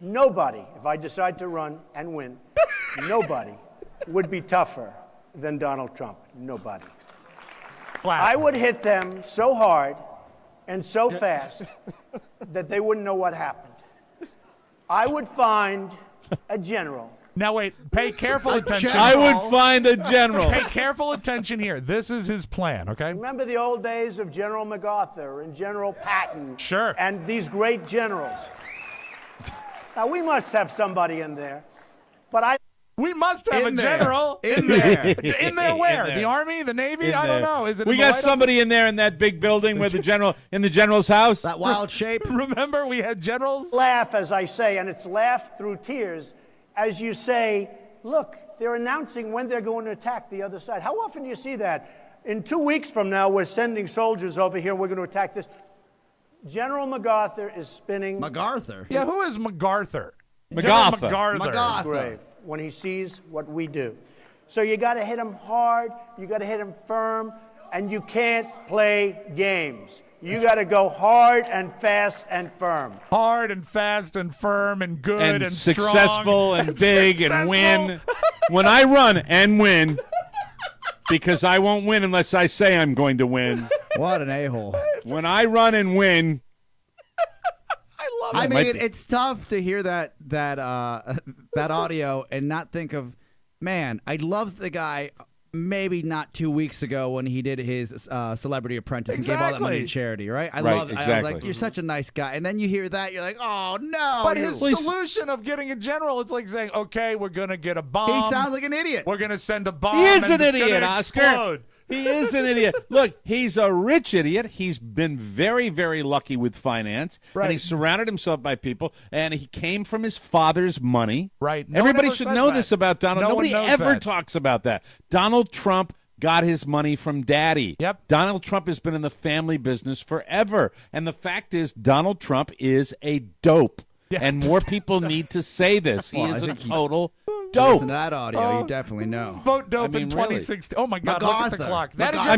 Nobody, if I decide to run and win, nobody would be tougher than Donald Trump. Nobody. Wow. I would hit them so hard and so fast that they wouldn't know what happened. I would find a general. Now wait, pay careful attention. I would find a general. Pay careful attention here. This is his plan, okay? Remember the old days of General MacArthur and General Patton? Sure. And these great generals. Now, we must have somebody in there, but we must have a general in there. In there where? The Army? The Navy? I don't know. Is it? We got somebody in there in that big building with the general, in the general's house. That wild shape. Remember, we had generals? Laugh, as I say, and it's laugh through tears, as you say, look, they're announcing when they're going to attack the other side. How often do you see that? In 2 weeks from now, we're sending soldiers over here, we're going to attack this. General MacArthur is spinning. MacArthur? Yeah, who is MacArthur? MacArthur. Great. When he sees what we do. So you got to hit him hard, you got to hit him firm, and you can't play games. You got to go hard and fast and firm. Hard and fast and firm and good and successful strong and big and win. When I run and win, because I won't win unless I say I'm going to win. What an a-hole. When I run and win. I mean, it's tough to hear that audio and not think of man, I loved the guy. Maybe not 2 weeks ago when he did his Celebrity Apprentice and gave all that money to charity, right? I love it. Exactly. I was like, you're such a nice guy. And then you hear that, you're like, oh, no. But his solution of getting a general, it's like saying, okay, we're going to get a bomb. He sounds like an idiot. We're going to send a bomb. He is an and it's idiot, gonna Oscar. explode. He is an idiot. Look, he's a rich idiot. He's been very, very lucky with finance. Right. And he surrounded himself by people. And he came from his father's money. Right. Everybody should know this about Donald. Nobody ever talks about that. Donald Trump got his money from Daddy. Yep. Donald Trump has been in the family business forever. And the fact is, Donald Trump is a dope. Yeah. And more people need to say this. He is a total dope. Listen to that audio, you definitely know. Vote dope in 2016. Really. Oh my God! Look at the clock. That is your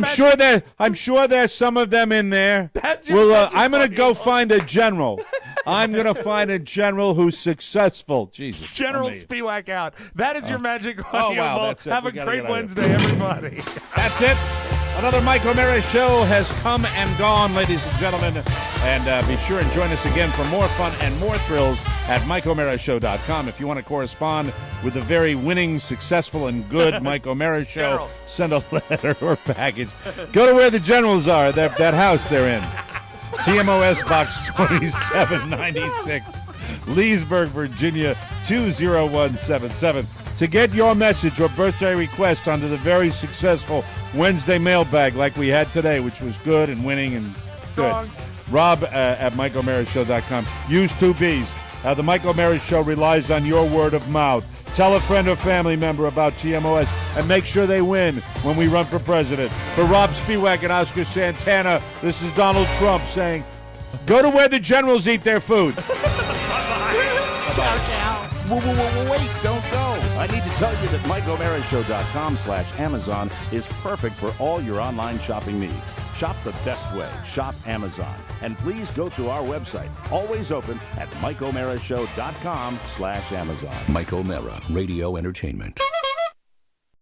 I'm sure there's some of them in there. That's your I'm going to go find a general. I'm going to find a general who's successful. Jesus. General Spiewak out. That is your magic audio. Wow, vote. that's it. Have a great Wednesday, everybody. That's it. Another Mike O'Meara show has come and gone, ladies and gentlemen. And be sure and join us again for more fun and more thrills at MikeO'MearaShow.com. If you want to correspond with the very winning, successful, and good Mike O'Meara show, send a letter or package. Go to where the generals are, that house they're in. TMOS Box 2796, Leesburg, Virginia 20177. To get your message or birthday request onto the very successful Wednesday mailbag like we had today, which was good and winning and good. Rob at MikeO'MearaShow.com. Use 2 Bs. The Mike O'Meara Show relies on your word of mouth. Tell a friend or family member about TMOS and make sure they win when we run for president. For Rob Spiewak and Oscar Santana, this is Donald Trump saying, go to where the generals eat their food. Ciao, ciao. Wait, don't go. I need to tell you that MikeO'MearaShow.com/Amazon is perfect for all your online shopping needs. Shop the best way. Shop Amazon. And please go to our website, always open at MikeO'MearaShow.com/Amazon. Mike O'Meara, Radio Entertainment.